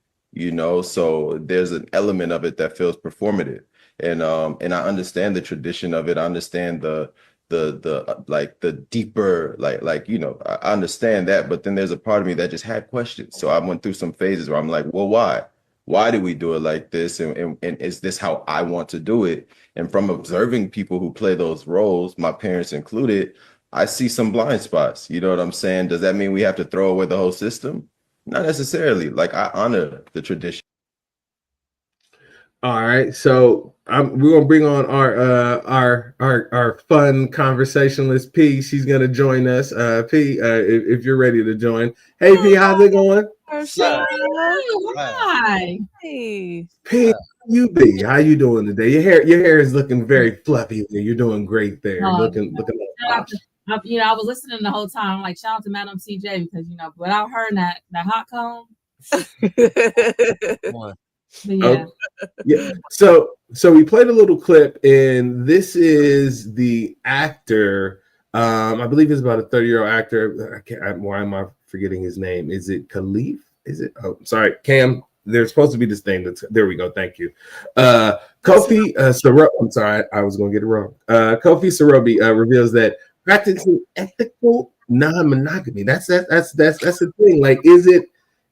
S6: so there's an element of it that feels performative. And I understand the tradition of it. I understand the like the deeper, like you know, I understand that, but then there's a part of me that just had questions. So I went through some phases where I'm like, well, why do we do it like this, and is this how I want to do it? And from observing people who play those roles, my parents included, I see some blind spots. You know what I'm saying? Does that mean we have to throw away the whole system? Not necessarily. Like, I honor the tradition.
S4: All right, so we're gonna bring on our fun conversationalist P. She's gonna join us. P, if you're ready to join. Hey P, how's it going?
S7: Hi.
S3: Hey.
S4: P, you be? How you doing today? Your hair is looking very fluffy. You're doing great there. Looking like
S7: you know, I was listening the whole time. I'm like, shout out to Madam CJ, because you know, without her and that hot comb. Yeah.
S4: Yeah. So we played a little clip, and this is the actor. I believe it's about a 30-year-old actor. Why am I forgetting his name? Is it Khalif? Is it? Oh, sorry, Cam. There's supposed to be this thing. There we go. Thank you. Kofi Sarobi. I'm sorry, I was going to get it wrong. Kofi Sarobi reveals that practicing ethical non-monogamy. That's the thing. Like,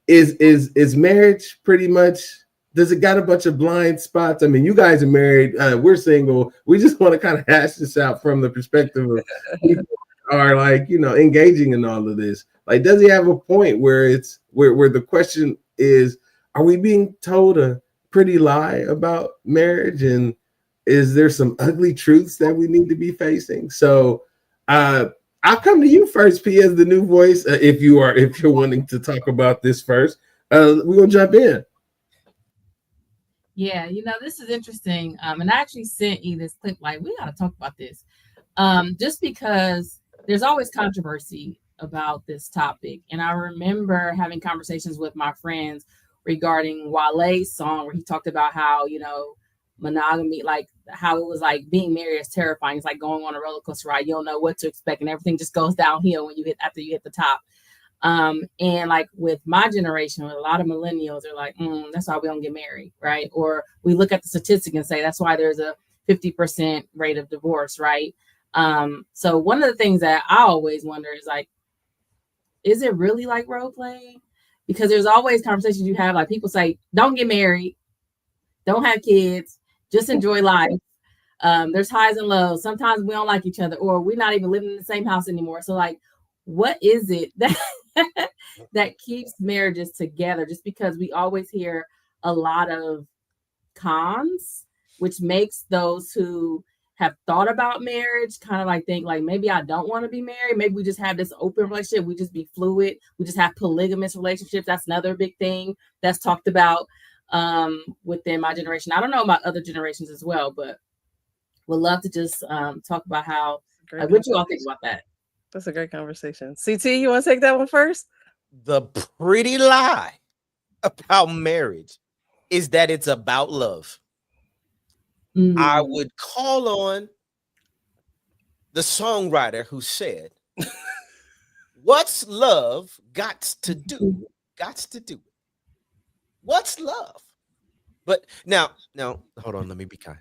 S4: is marriage pretty much? Does it got a bunch of blind spots? I mean, you guys are married. We're single. We just want to kind of hash this out from the perspective of people who are like, you know, engaging in all of this. Like, does he have a point where it's where the question is, are we being told a pretty lie about marriage? And is there some ugly truths that we need to be facing? So I'll come to you first, P, as the new voice. If you're wanting to talk about this first, we're gonna jump in.
S7: Yeah, you know, this is interesting. And I actually sent you this clip, like, we got to talk about this. Just because there's always controversy about this topic. And I remember having conversations with my friends regarding Wale's song where he talked about how, you know, monogamy, like how it was like being married is terrifying. It's like going on a roller coaster ride. You don't know what to expect, and everything just goes downhill when after you hit the top. And like with my generation, with a lot of millennials are like, that's why we don't get married, right? Or we look at the statistic and say that's why there's a 50% rate of divorce, right? So one of the things that I always wonder is like, is it really like role playing? Because there's always conversations you have, like people say, don't get married, don't have kids, just enjoy life. There's highs and lows. Sometimes we don't like each other, or we're not even living in the same house anymore. So like, what is it that that keeps marriages together? Just because we always hear a lot of cons, which makes those who have thought about marriage kind of like think like, maybe I don't want to be married. Maybe we just have this open relationship. We just be fluid. We just have polygamous relationships. That's another big thing that's talked about within my generation. I don't know about other generations as well, but would love to just talk about how, like, what you all think about that.
S3: That's a great conversation. CT, you want to take that one first?
S2: The pretty lie about marriage is that it's about love. I would call on the songwriter who said, what's love got to do? Got to do it. What's love? But now, hold on, let me be kind.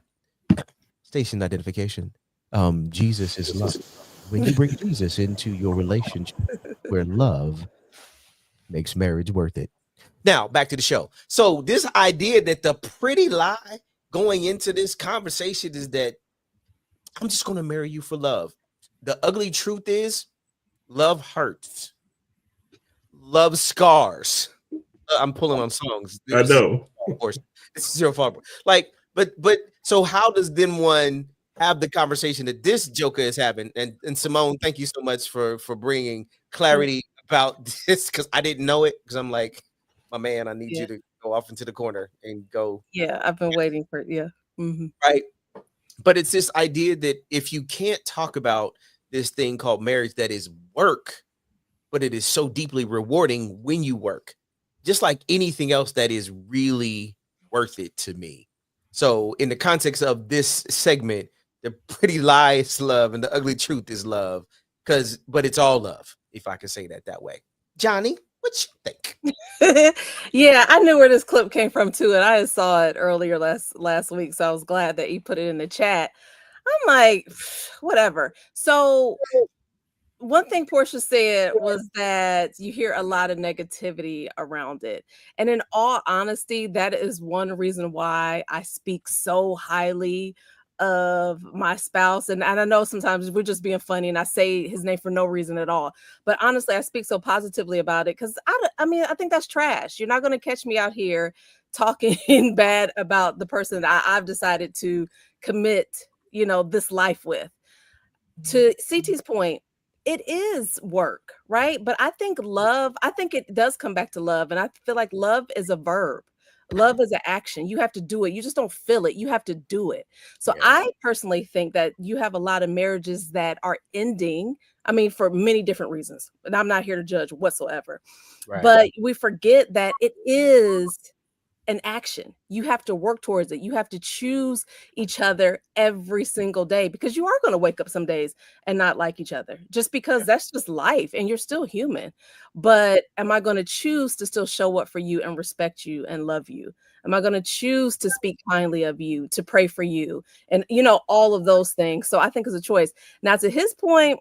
S2: Station identification. Jesus is love. When you bring Jesus into your relationship where love makes marriage worth it. Now, back to the show. So this idea that the pretty lie going into this conversation is that I'm just going to marry you for love. The ugly truth is love hurts. Love scars. I'm pulling on songs.
S4: I know.
S2: Of course, it's zero fault. Like, but so how does then one have the conversation that this Joker is having? And Simone, thank you so much for bringing clarity about this, because I didn't know it, because I'm like, my man, I need you to go off into the corner and go.
S3: Yeah, I've been waiting for
S2: right. But it's this idea that if you can't talk about this thing called marriage that is work, but it is so deeply rewarding when you work, just like anything else that is really worth it to me. So in the context of this segment, the pretty lie is love and the ugly truth is love, but it's all love, if I can say that way. Johnny, what you think?
S3: Yeah, I knew where this clip came from too, and I saw it earlier last week, so I was glad that you put it in the chat. I'm like, whatever. So one thing Portia said was that you hear a lot of negativity around it. And in all honesty, that is one reason why I speak so highly of my spouse. And I know sometimes we're just being funny and I say his name for no reason at all. But honestly, I speak so positively about it because I mean, I think that's trash. You're not going to catch me out here talking bad about the person that I've decided to commit, this life with. To CT's point, it is work, right? But I think it does come back to love. And I feel like love is a verb. Love is an action. You have to do it. You just don't feel it. You have to do it. So I personally think that you have a lot of marriages that are ending. I mean, for many different reasons. And I'm not here to judge whatsoever.
S2: Right.
S3: But we forget that it is an action. You have to work towards it. You have to choose each other every single day because you are going to wake up some days and not like each other just because that's just life and you're still human. But am I going to choose to still show up for you and respect you and love you? Am I going to choose to speak kindly of you, to pray for you, and all of those things? So I think it's a choice. Now, to his point,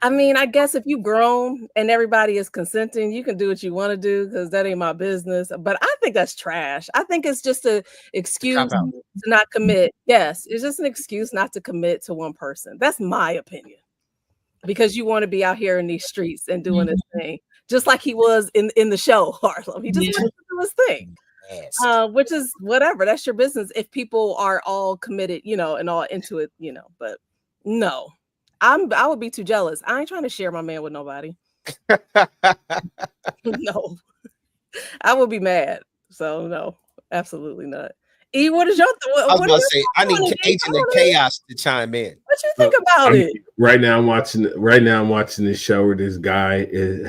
S3: I mean, I guess if you've grown and everybody is consenting, you can do what you want to do because that ain't my business. But I think that's trash. I think it's just an excuse to not commit. Yes, it's just an excuse not to commit to one person. That's my opinion. Because you want to be out here in these streets and doing this thing, just like he was in the show, Harlem. He just wanted to do his thing. Which is whatever. That's your business if people are all committed, and all into it, but no. I would be too jealous. I ain't trying to share my man with nobody. No, I would be mad. So no, absolutely not. E, what is your
S2: I was going to say, I need Agent of Chaos to chime in.
S3: What you think about it?
S4: Right now, I'm watching this show where this guy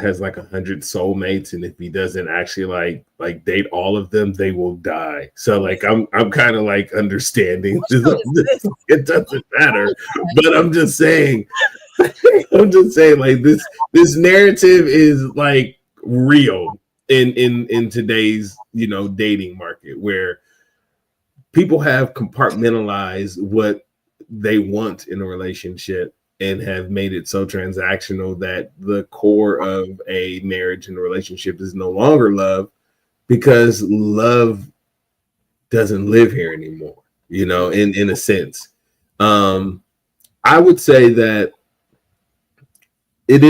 S4: has like 100 soulmates, and if he doesn't actually like date all of them, they will die. So like, I'm kind of like understanding. It doesn't matter, but I'm just saying, like this narrative is like real in today's dating market where people have compartmentalized what they want in a relationship and have made it so transactional that the core of a marriage and a relationship is no longer love because love doesn't live here anymore, in a sense. I would say that it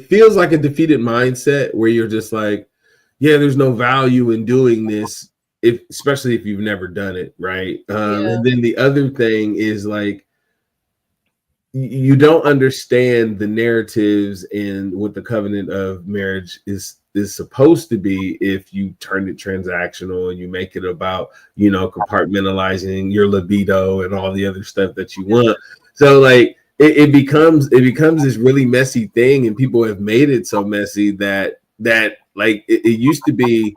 S4: feels like a defeated mindset where you're just like, yeah, there's no value in doing this, especially if you've never done it, right? And then the other thing is like, you don't understand the narratives and what the covenant of marriage is supposed to be if you turn it transactional and you make it about, compartmentalizing your libido and all the other stuff that you want. So like it becomes this really messy thing, and people have made it so messy that like it used to be,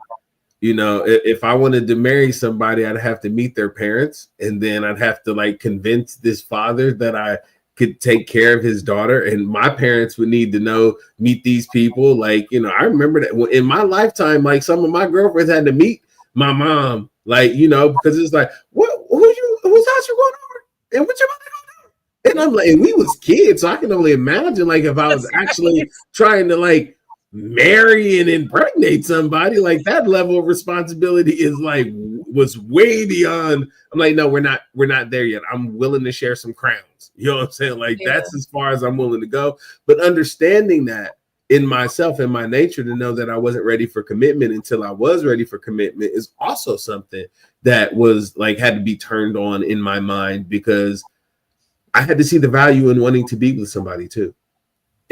S4: if I wanted to marry somebody, I'd have to meet their parents, and then I'd have to like convince this father that I could take care of his daughter, and my parents would need to meet these people. Like, I remember that in my lifetime, like some of my girlfriends had to meet my mom, like, because it's like, whose house you going over? And what your mother gonna do? And I'm like, and we was kids, so I can only imagine like if I was actually trying to like marry and impregnate somebody, like that level of responsibility is like was way beyond. I'm like, no, we're not there yet. I'm willing to share some crowns. You know what I'm saying? Like that's as far as I'm willing to go. But understanding that in myself and my nature to know that I wasn't ready for commitment until I was ready for commitment is also something that was like had to be turned on in my mind, because I had to see the value in wanting to be with somebody too.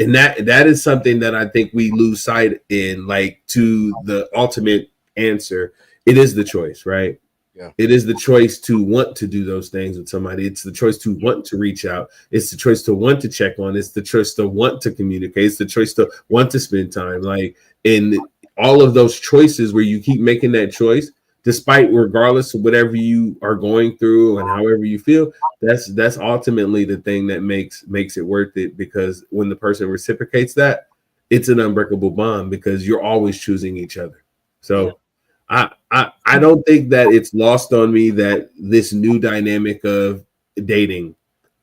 S4: And that is something that I think we lose sight in, like, to the ultimate answer. It is the choice, right?
S2: Yeah.
S4: It is the choice to want to do those things with somebody. It's the choice to want to reach out. It's the choice to want to check on. It's the choice to want to communicate. It's the choice to want to spend time. Like, in all of those choices where you keep making that choice, despite regardless of whatever you are going through and however you feel, that's ultimately the thing that makes it worth it. Because when the person reciprocates that, it's an unbreakable bond because you're always choosing each other. So I don't think that it's lost on me that this new dynamic of dating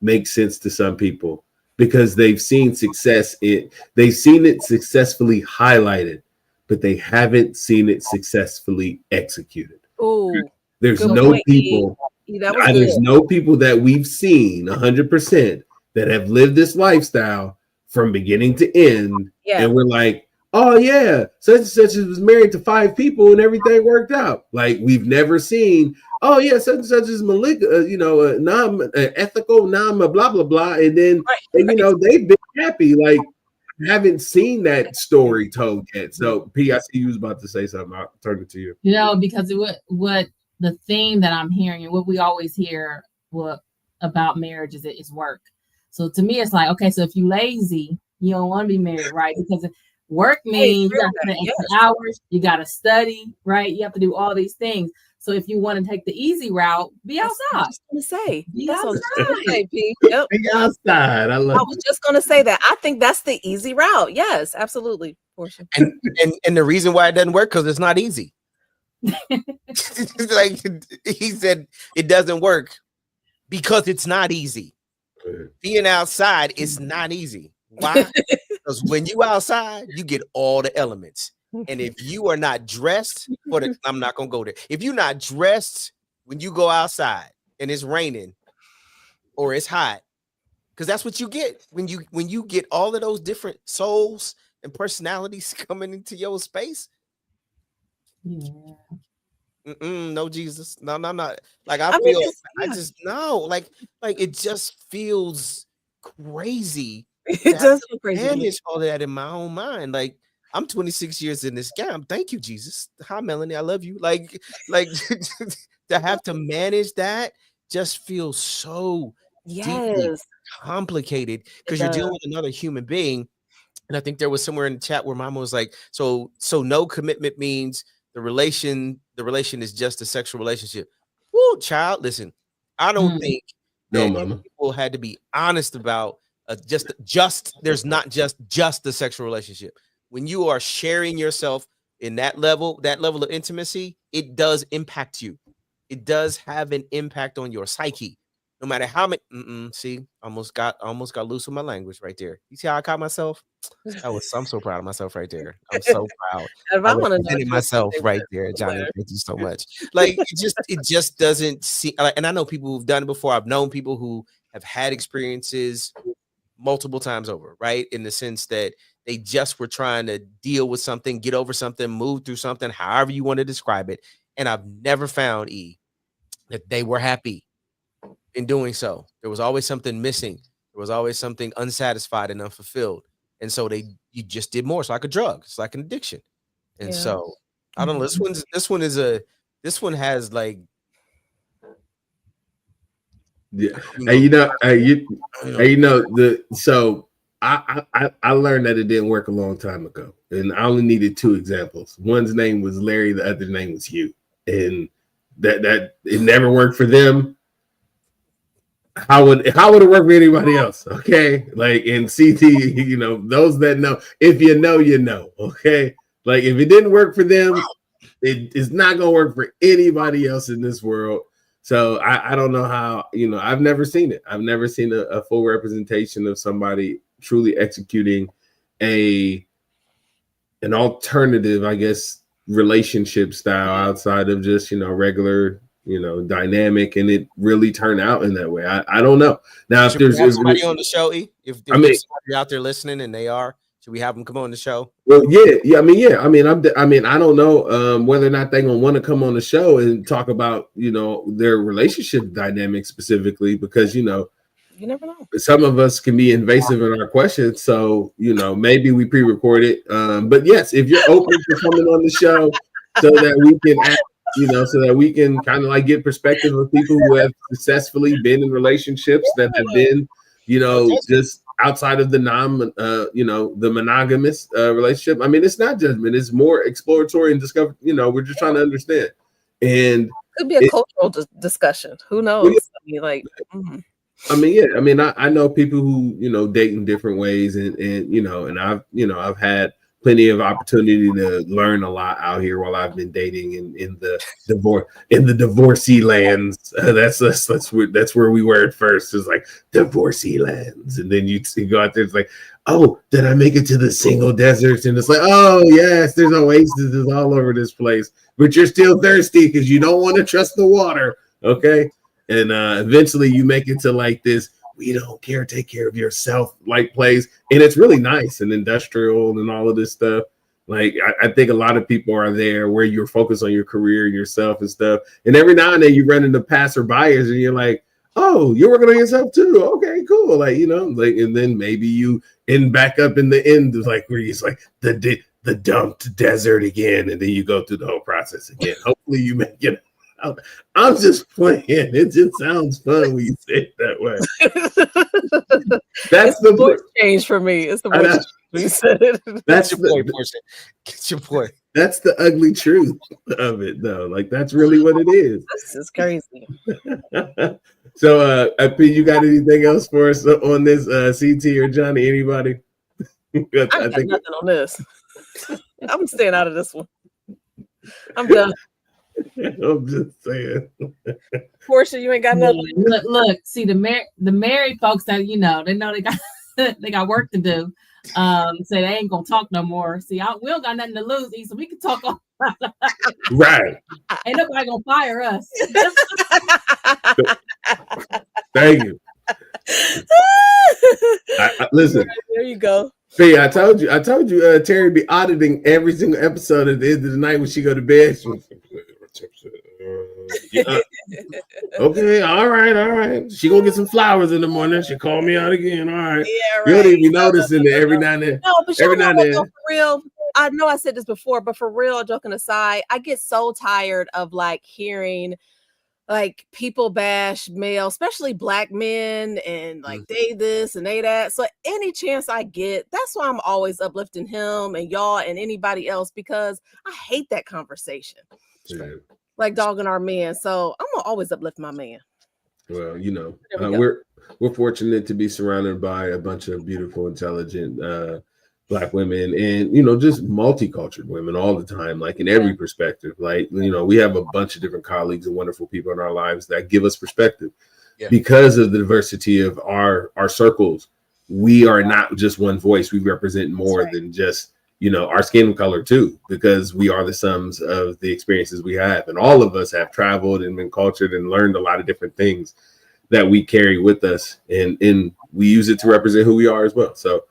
S4: makes sense to some people because they've seen they've seen it successfully highlighted, but they haven't seen it successfully executed.
S3: Oh,
S4: There's
S3: good
S4: no
S3: point,
S4: people.
S3: that was good.
S4: There's no people that we've seen 100% that have lived this lifestyle from beginning to end, and we're like, oh yeah, such and such was married to 5 people and everything worked out. Like we've never seen, oh yeah, such and such is ethical, blah blah blah, and then you know they've been happy. Like haven't seen that story told yet. So P, I see you was about to say something. I'll turn it to you.
S7: You know, because what the theme that I'm hearing and what we always hear about marriage is work. So to me, it's like, okay, so if you lazy, you don't want to be married, right? Because work means you got to put in extra hours, you got to study, right? You have to do all these things. So if you want to take the easy route, be outside. I was
S3: just gonna say,
S7: be outside.
S3: Yep.
S4: Be outside. I
S3: was just gonna say that. I think that's the easy route. Yes, absolutely. Portia.
S2: And the reason why it doesn't work because it's not easy. Like he said, it doesn't work because it's not easy. Being outside is not easy. Why? Because when you outside, you get all the elements. And if you are not dressed for the, I'm not gonna go there. If you're not dressed when you go outside and it's raining or it's hot, because that's what you get when you get all of those different souls and personalities coming into your space.
S7: Yeah.
S2: No, Jesus, no. Like I feel, I just no, like it just feels crazy.
S3: It does feel crazy.
S2: Manage all that in my own mind. Like I'm 26 years in this game. Thank you, Jesus. Hi, Melanie. I love you. Like to have to manage that just feels so deeply complicated because you're dealing with another human being. And I think there was somewhere in the chat where Mama was like, so no commitment means the relation is just a sexual relationship. Woo, child. Listen, I don't think that people had to be honest about just there's not just the sexual relationship. When you are sharing yourself in that level of intimacy, it does impact you. It does have an impact on your psyche. No matter how many, see, almost got loose with my language right there. You see how I caught myself? I'm so proud of myself right there. I'm so proud.
S3: I want to know
S2: myself right there, Johnny. Thank you so much. Like it just doesn't seem. And I know people who've done it before. I've known people who have had experiences multiple times over, right? In the sense that they just were trying to deal with something, get over something, move through something, however you want to describe it. And I've never found that they were happy in doing so. There was always something missing. There was always something unsatisfied and unfulfilled. And so you just did more. It's like a drug. It's like an addiction. And so I don't know. This one has like,
S4: so I learned that it didn't work a long time ago, and I only needed 2 examples. One's name was Larry, the other name was Hugh, and that it never worked for them. How would it work for anybody else? Okay, like in CT, you know, those that know, if you know, you know. Okay, like if it didn't work for them, it is not gonna work for anybody else in this world. So I don't know how, you know, I've never seen it. I've never seen a full representation of somebody truly executing an alternative, I guess, relationship style outside of just, you know, regular, you know, dynamic, and it really turned out in that way. I don't know. Now, if there's
S2: somebody on the show, if there's somebody out there listening and they are, should we have them come on the show?
S4: Well, yeah. I mean, I don't know whether or not they're gonna want to come on the show and talk about, you know, their relationship dynamics specifically, because, you know,
S3: you never know.
S4: Some of us can be invasive in our questions, so, you know, maybe we pre-record it. But yes, if you're open to coming on the show, so that we can ask, you know, so that we can kind of like get perspective of people who have successfully been in relationships that have been, you know, just outside of the the monogamous relationship. I mean, it's not judgment; it's more exploratory and discover. You know, we're just trying to understand. And
S3: could be a cultural discussion. Who knows?
S4: Well,
S3: I mean, like.
S4: I mean, yeah. I mean, I know people who, you know, date in different ways, and you know, and I've had plenty of opportunity to learn a lot out here while I've been dating in the divorcee lands. That's where we were at first. It's like divorcee lands, and then you go out there. It's like, oh, did I make it to the single deserts? And it's like, oh yes, there's oases all over this place, but you're still thirsty because you don't want to trust the water. Okay, and eventually you make it to like this. We don't care, take care of yourself like place. And it's really nice and industrial and all of this stuff. Like, I think a lot of people are there where you're focused on your career and yourself and stuff. And every now and then you run into passerbyers and you're like, oh, you're working on yourself too. Okay, cool. Like, like, and then maybe you end back up in the end of like where it's like the dumped desert again. And then you go through the whole process again. Hopefully you make it. I'm just playing. It just sounds fun when you say it that way. That's the
S3: voice change for me. It's the voice you said it.
S2: That's your point, Portia. Get your point.
S4: That's the ugly truth of it, though. Like that's really what it is.
S3: This is crazy.
S4: So, P, you got anything else for us on this, CT or Johnny? Anybody?
S3: I got nothing on this. I'm staying out of this one. I'm done.
S4: I'm just saying.
S3: Portia, you ain't got nothing.
S7: Look, see the married folks that they know they got they got work to do. Say they ain't gonna talk no more. See, we don't got nothing to lose, so we can talk all
S4: right.
S7: Ain't nobody gonna fire us.
S4: Thank you. Listen.
S3: There you go.
S4: See, I told you, Terry be auditing every single episode at the end of the night when she go to bed. Okay, all right. She gonna get some flowers in the morning. She call me out again. All right. Yeah, right. You don't even noticing it every now and then.
S3: No, but every now and then. For real, I know I said this before, but for real, joking aside, I get so tired of like hearing like people bash male, especially black men, and like they this and they that. So any chance I get, that's why I'm always uplifting him and y'all and anybody else, because I hate that conversation.
S4: Yeah.
S3: Like dogging our men. So I'm gonna always uplift my man.
S4: Well, we're fortunate to be surrounded by a bunch of beautiful, intelligent Black women, and just multicultural women all the time, like in every perspective. Like we have a bunch of different colleagues and wonderful people in our lives that give us perspective. Because of the diversity of our circles. We are not just one voice. We represent more than just our skin color too, because we are the sums of the experiences we have, and all of us have traveled and been cultured and learned a lot of different things that we carry with us, and we use it to represent who we are as well. So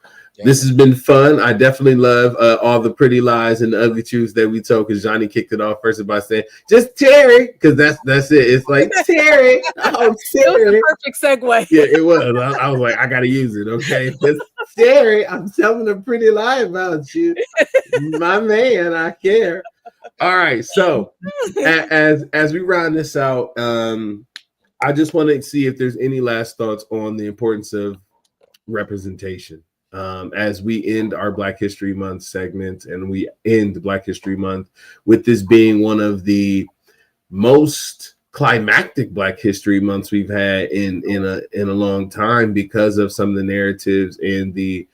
S4: this has been fun. I definitely love all the pretty lies and the ugly truths that we told, because Johnny kicked it off first by saying just Terry, because that's it. It's like Terry. Oh, Terry.
S3: It was a perfect segue.
S4: Yeah, it was. I was like, I gotta use it. Okay, Terry, I'm telling a pretty lie about you, my man. I care. All right, so as we round this out, I just want to see if there's any last thoughts on the importance of representation. As we end our Black History Month segment, and we end Black History Month with this being one of the most climactic Black History Months we've had in a long time, because of some of the narratives and the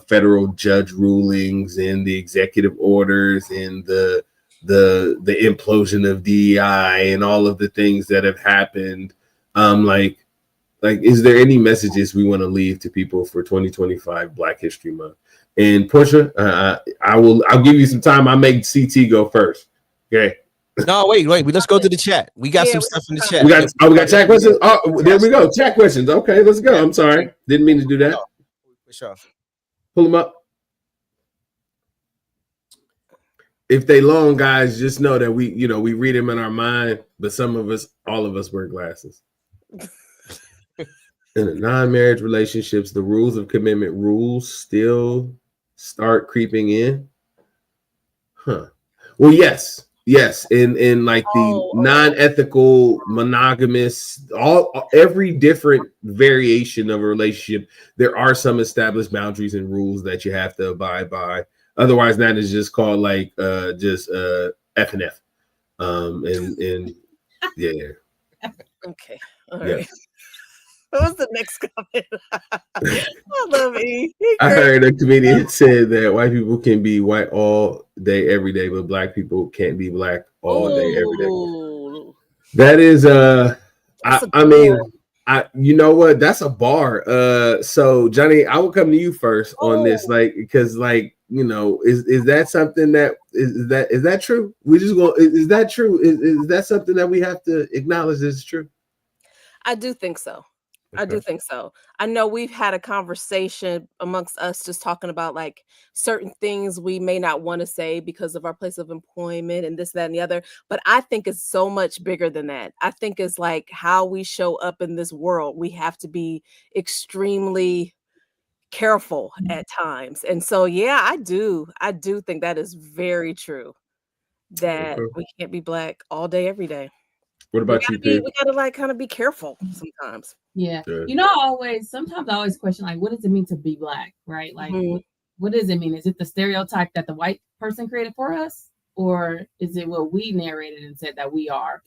S4: federal judge rulings and the executive orders and the implosion of DEI and all of the things that have happened. Like, is there any messages we want to leave to people for 2025 Black History Month? And Portia, I'll give you some time. I'll make CT go first. Okay.
S2: No, wait. Let's go to the chat. We got some stuff in the chat.
S4: We got chat questions. Oh, there we go. Chat questions. Okay, let's go. I'm sorry. Didn't mean to do that. Pull them up. If they long, guys, just know that we read them in our mind, but all of us wear glasses. In the non-marriage relationships, the rules of commitment rules still start creeping in. Huh. Well, yes. In like the non-ethical, monogamous, every different variation of a relationship, there are some established boundaries and rules that you have to abide by. Otherwise, that is just called like just F and F. And yeah.
S3: Okay. All right. was the next comment? I love E. He
S4: I
S3: great.
S4: heard a comedian said that white people can be white all day, every day, but black people can't be black all day, every day.
S3: Ooh,
S4: That is
S3: that's a
S4: I
S3: good
S4: mean,
S3: one.
S4: you know what? That's a bar. So Johnny, I will come to you first on this,
S3: Oh,
S4: like, because like, you know, is that something that is that true? We just go, is that true? Is that something that we have to acknowledge is true?
S3: I do think so. I do
S4: Okay.
S3: think so. I know we've had a conversation amongst us just talking about like certain things we may not want to say because of our place of employment and this, that, and the other. But I think it's so much bigger than that. I think it's like how we show up in this world. We have to be extremely careful at times. And so, yeah, I do. I do think that is very true that
S4: Okay.
S3: we can't be black all day, every day.
S4: What about you, P?
S3: We gotta like kind of be careful sometimes.
S7: Yeah.
S4: Yeah.
S7: You know, sometimes I always question, like, what does it mean to be black, right? Like,
S3: Mhm.
S7: what does it mean? Is it the stereotype that the white person created for us? Or is it what we narrated and said that we are?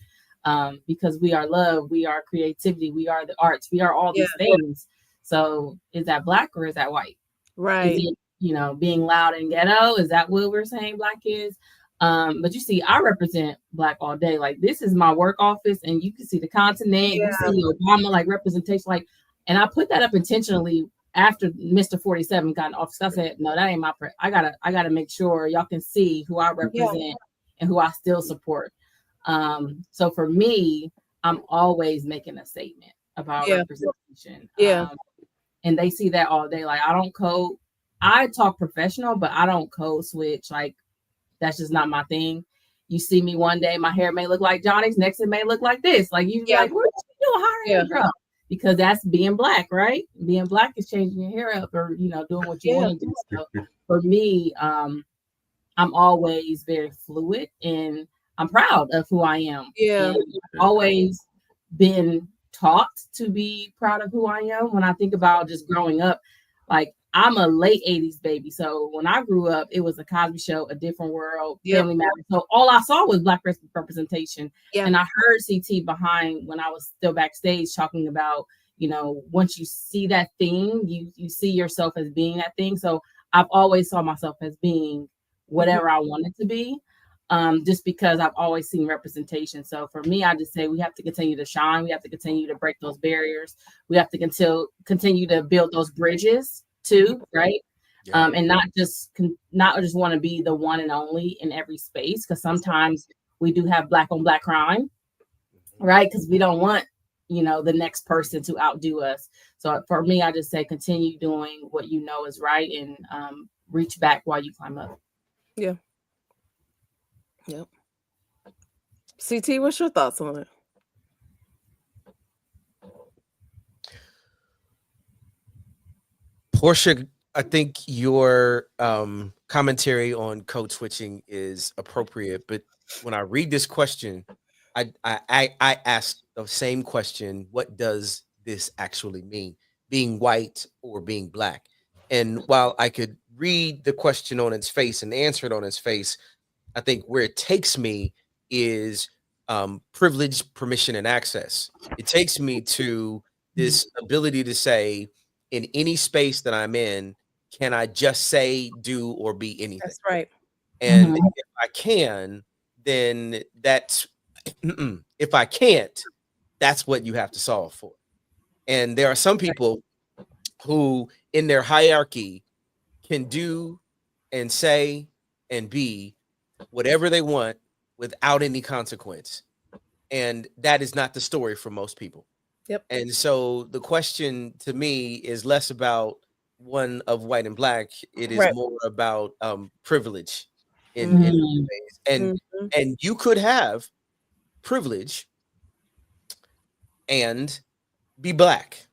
S7: Because we are love, we are creativity, we are the arts, we are all
S3: Yeah.
S7: these things. So is that black or is that white? Is
S3: Right.
S7: it, being loud and ghetto? Is that what we're saying black is? But you see, I represent black all day. Like, this is my work office, and you can see the continent, you
S3: Yeah.
S7: see Obama like representation, like, and I put that up intentionally after Mr. 47 got in office. I said, no, that ain't my I gotta make sure y'all can see who I represent and who I still support. So for me, I'm always making a statement about
S3: Yeah.
S7: representation.
S3: Yeah.
S7: And they see that all day. Like, I don't code. I talk professional, but I don't code switch. Like, that's just not my thing. You see me one day, my hair may look like Johnny's, next it may look like this. Like, you
S3: Yeah.
S7: like, what you doing? How
S3: Yeah.
S7: you grow? Because that's being black, right? Being black is changing your hair up or doing what you
S3: Yeah.
S7: want to do. So for me, I'm always very fluid and I'm proud of who I am.
S3: Yeah.
S7: And I've always been taught to be proud of who I am. When I think about just growing up, like, I'm a late 80s baby. So when I grew up, it was a Cosby Show, A Different World,
S3: Yep.
S7: Family Matters. So all I saw was black representation.
S3: Yeah.
S7: And I heard CT behind when I was still backstage talking about, once you see that thing, you see yourself as being that thing. So I've always saw myself as being whatever I wanted to be, just because I've always seen representation. So for me, I just say we have to continue to shine. We have to continue to break those barriers. We have to continue to build those bridges too, right?
S2: Yeah.
S7: And not just want to be the one and only in every space, because sometimes we do have black on black crime, right? Because we don't want the next person to outdo us. So for me, I just say continue doing what you know is right and reach back while you climb up.
S3: Yeah. Yep. CT, what's your thoughts on it?
S2: Portia, I think your commentary on code switching is appropriate, but when I read this question, I ask the same question: what does this actually mean? Being white or being black? And while I could read the question on its face and answer it on its face, I think where it takes me is privilege, permission, and access. It takes me to this ability to say, in any space that I'm in, can I just say, do, or be anything?
S3: That's right.
S2: And if I can, then that's if I can't, that's what you have to solve for. And there are some people who, in their hierarchy, can do and say and be whatever they want without any consequence. And that is not the story for most people.
S3: Yep.
S2: And so the question to me is less about one of white and black. It is
S3: Right.
S2: more about privilege in
S7: Mhm.
S2: ways. And
S3: Mhm.
S2: and you could have privilege and be black.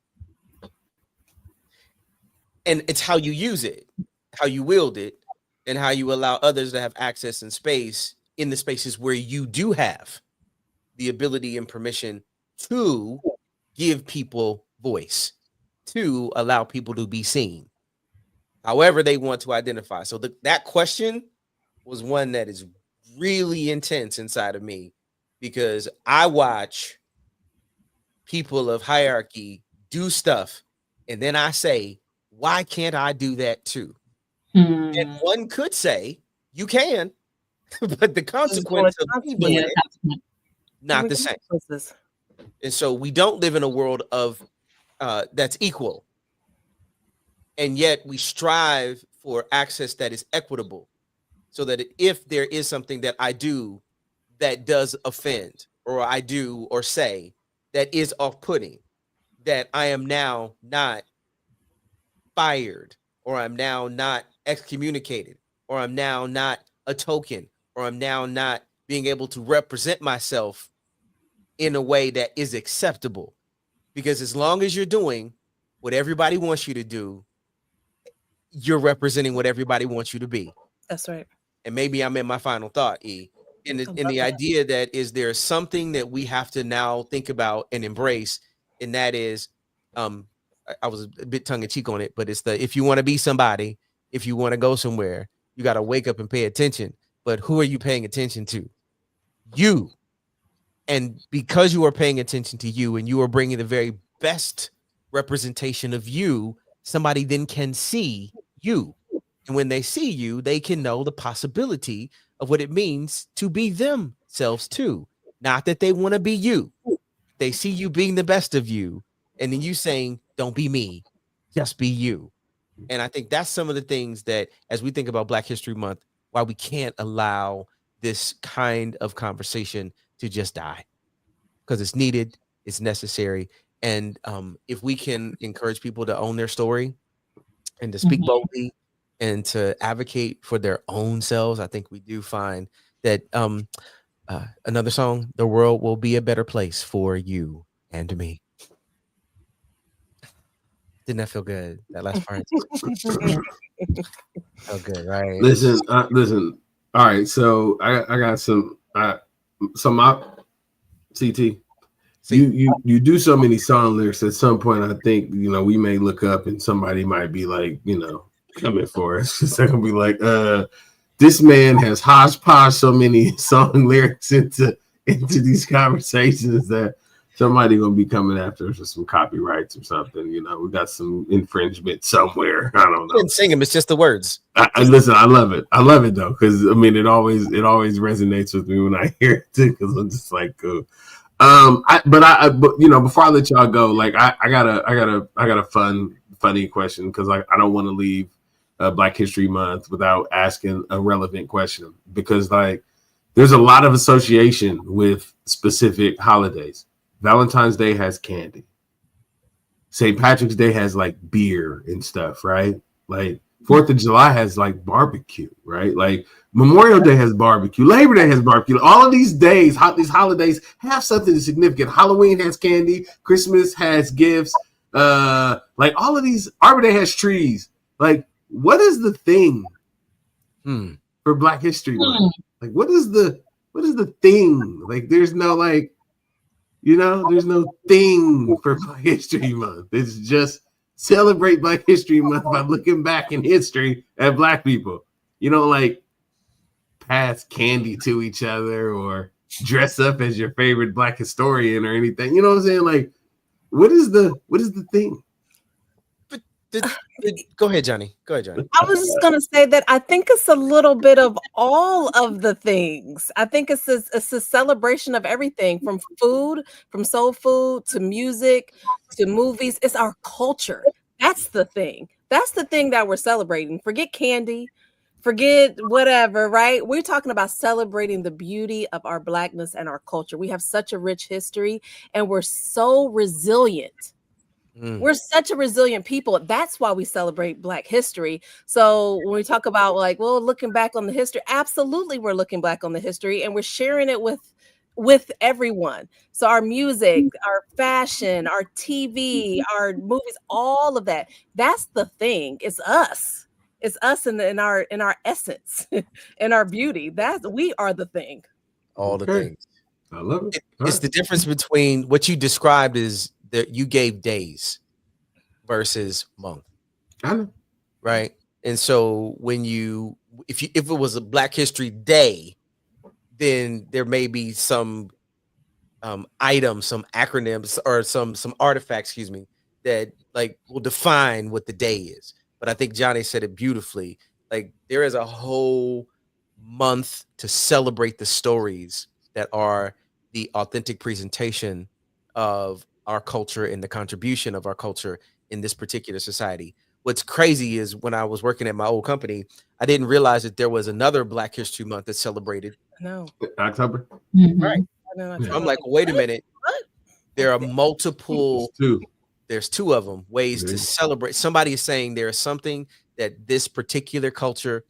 S2: And it's how you use it, how you wield it, and how you allow others to have access and space in the spaces where you do have the ability and permission to give people voice, to allow people to be seen, however they want to identify. So that question was one that is really intense inside of me, because I watch people of hierarchy do stuff, and then I say, why can't I do that too?
S7: Hmm.
S2: And one could say, you can, but the consequence of me doing it, not the same. And so we don't live in a world of that's equal. And yet we strive for access that is equitable, so that if there is something that I do that does offend, or I do or say that is off-putting, that I am now not fired, or I'm now not excommunicated, or I'm now not a token, or I'm now not being able to represent myself in a way that is acceptable. Because as long as you're doing what everybody wants you to do, you're representing what everybody wants you to be.
S3: That's right.
S2: And maybe I'm in my final thought, E. In the idea that is there something that we have to now think about and embrace, and that is, I was a bit tongue in cheek on it, but it's if you want to be somebody, if you want to go somewhere, you got to wake up and pay attention. But who are you paying attention to? You. And because you are paying attention to you, and you are bringing the very best representation of you, somebody then can see you. And when they see you, they can know the possibility of what it means to be themselves too. Not that they want to be you. They see you being the best of you, and then you saying, don't be me, just be you. And I think that's some of the things that, as we think about Black History Month, why we can't allow this kind of conversation to just die, because it's needed, it's necessary. And if we can encourage people to own their story and to speak boldly and to advocate for their own selves, I think we do find that another song, the world will be a better place for you and me. Didn't that feel good? That last part felt good, right?
S4: Listen. All right, so I got some CT. You do so many song lyrics. At some point, I think we may look up and somebody might be like, coming for us. They're gonna be like, this man has hodgepodge so many song lyrics into these conversations that somebody gonna be coming after us for some copyrights or something. We got some infringement somewhere. I don't know.
S2: You didn't sing them, it's just the words.
S4: I listen. I love it. I love it though, because it always resonates with me when I hear it too. Because I'm just like, but before I let y'all go, like I got a funny question, because I don't want to leave Black History Month without asking a relevant question, because like there's a lot of association with specific holidays. Valentine's Day has candy. St. Patrick's Day has like beer and stuff, right? Like 4th of July has like barbecue, right? Like Memorial Day has barbecue. Labor Day has barbecue. All of these days, these holidays have something significant. Halloween has candy. Christmas has gifts. Like all of these, Arbor Day has trees. Like, what is the thing for Black History Month? Like, what is the thing? Like, there's no there's no thing for Black History Month. It's just celebrate Black History Month by looking back in history at Black people. Like pass candy to each other or dress up as your favorite Black historian or anything. You know what I'm saying? Like, what is the thing?
S2: Go ahead, Johnny. Go ahead, Johnny.
S3: I was just going to say that I think it's a little bit of all of the things. I think it's a celebration of everything, from food, from soul food, to music, to movies. It's our culture. That's the thing. That's the thing that we're celebrating. Forget candy. Forget whatever, right? We're talking about celebrating the beauty of our Blackness and our culture. We have such a rich history, and we're so resilient. We're such a resilient people. That's why we celebrate Black history. So when we talk about like, well, looking back on the history, absolutely, we're looking back on the history, and we're sharing it with everyone. So our music, our fashion, our TV, our movies, all of that. That's the thing. It's us. It's us in our essence, in our beauty. We are the thing.
S2: All the things.
S4: I love it.
S2: It's the difference between what you described is that you gave days versus month.
S4: I know.
S2: Right. And so when if it was a Black History Day, then there may be some items, some acronyms, or some artifacts, that like will define what the day is. But I think Johnny said it beautifully. Like there is a whole month to celebrate the stories that are the authentic presentation of our culture and the contribution of our culture in this particular society. What's crazy is when I was working at my old company, I didn't realize that there was another Black History Month that celebrated.
S3: No.
S4: October.
S2: Right.
S3: So
S2: I'm like, wait a minute.
S3: What?
S2: There are multiple.
S4: Two.
S2: There's two of them ways to celebrate. Somebody is saying there is something that this particular culture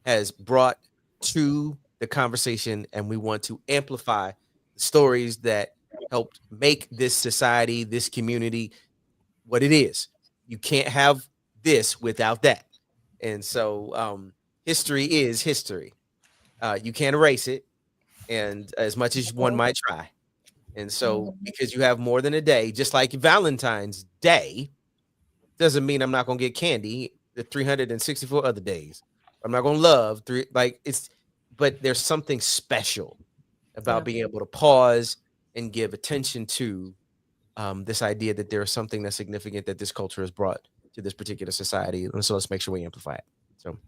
S2: has brought to the conversation, and we want to amplify the stories that helped make this society, this community, what it is. You can't have this without that. And so history is history. You can't erase it, and as much as one might try. And so because you have more than a day, just like Valentine's Day, doesn't mean I'm not going to get candy the 364 other days. I'm not going to love but there's something special about being able to pause and give attention to this idea that there is something that's significant that this culture has brought to this particular society. And so let's make sure we amplify it. So,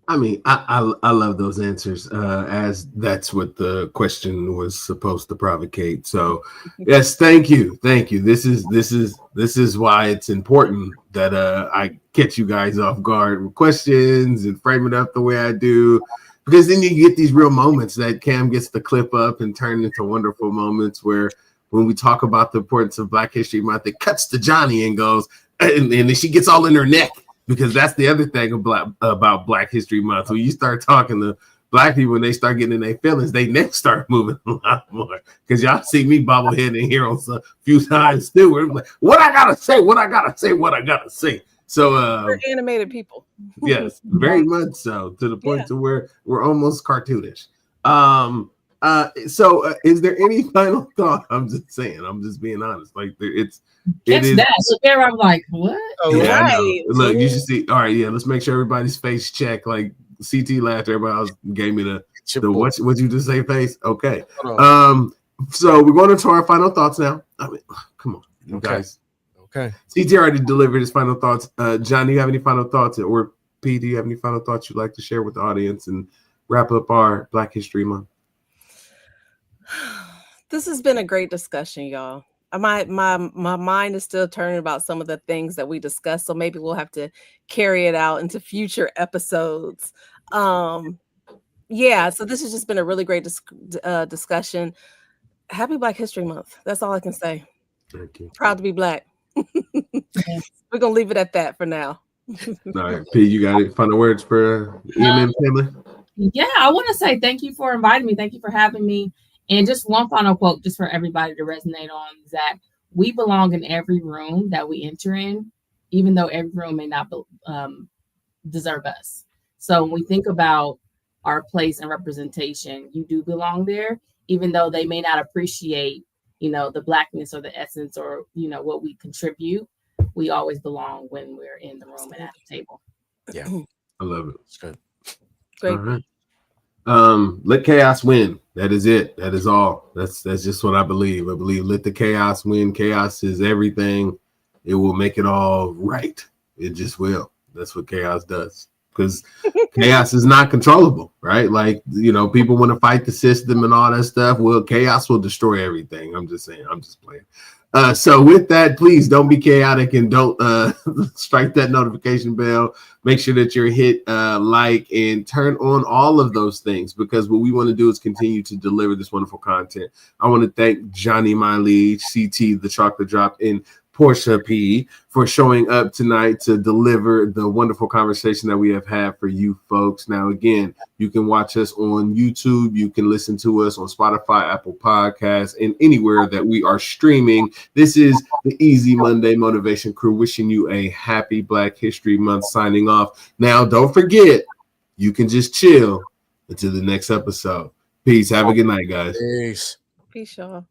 S4: I mean, I love those answers, as that's what the question was supposed to provocate. So, yes, thank you. This is why it's important that I catch you guys off guard with questions and frame it up the way I do, because then you get these real moments that Cam gets to clip up and turn into wonderful moments where when we talk about the importance of Black History Month, it cuts to Johnny and goes, and then she gets all in her neck. Because that's the other thing about Black History Month. When you start talking to Black people and they start getting in their feelings, they next start moving a lot more. Because y'all see me bobblehead in here on a few times too. We're like, what I gotta say. So
S3: we're animated people.
S4: Yes, very much so, to the point to where we're almost cartoonish. So is there any final thought? I'm just saying, I'm just being honest. Like it is
S7: that. So there I'm like, what?
S3: Oh,
S4: yeah,
S3: right.
S4: Look, you should see. All right, yeah, let's make sure everybody's face check. Like CT laughed, everybody else gave me the what you just say face. Okay. So we're going into our final thoughts now. I mean, come on, you guys.
S2: Okay.
S4: CT already delivered his final thoughts. John, do you have any final thoughts? Or P, do you have any final thoughts you'd like to share with the audience and wrap up our Black History Month?
S3: This has been a great discussion, y'all. My mind is still turning about some of the things that we discussed, so maybe we'll have to carry it out into future episodes. Yeah, so this has just been a really great discussion. Happy Black History Month. That's all I can say.
S4: Thank you.
S3: Proud to be Black. We're gonna leave it at that for now.
S4: All right, P, you got any final words for EMM family?
S7: Yeah, I want to say thank you for inviting me. Thank you for having me. And just one final quote, just for everybody to resonate on, is that we belong in every room that we enter in, even though every room may not deserve us. So when we think about our place and representation, you do belong there, even though they may not appreciate, the Blackness or the essence or, what we contribute. We always belong when we're in the room and at the table.
S2: Yeah,
S4: I love it.
S2: It's good.
S3: Great.
S4: All right. Let chaos win. That is it. That is all. That's just what I believe. I believe let the chaos win. Chaos is everything. It will make it all right. It just will. That's what chaos does. Because chaos is not controllable, right? Like, people want to fight the system and all that stuff. Well, chaos will destroy everything. I'm just saying. I'm just playing. So with that, please don't be chaotic and don't strike that notification bell. Make sure that you're hit like and turn on all of those things, because what we want to do is continue to deliver this wonderful content. I want to thank Johnny Miley, CT, the Chocolate Drop, and Portia P for showing up tonight to deliver the wonderful conversation that we have had for you folks. Now, again, you can watch us on YouTube. You can listen to us on Spotify, Apple Podcasts, and anywhere that we are streaming. This is the Easy Monday Motivation Crew wishing you a happy Black History Month, signing off. Now, don't forget, you can just chill until the next episode. Peace. Have a good night, guys.
S2: Peace.
S3: Peace, y'all.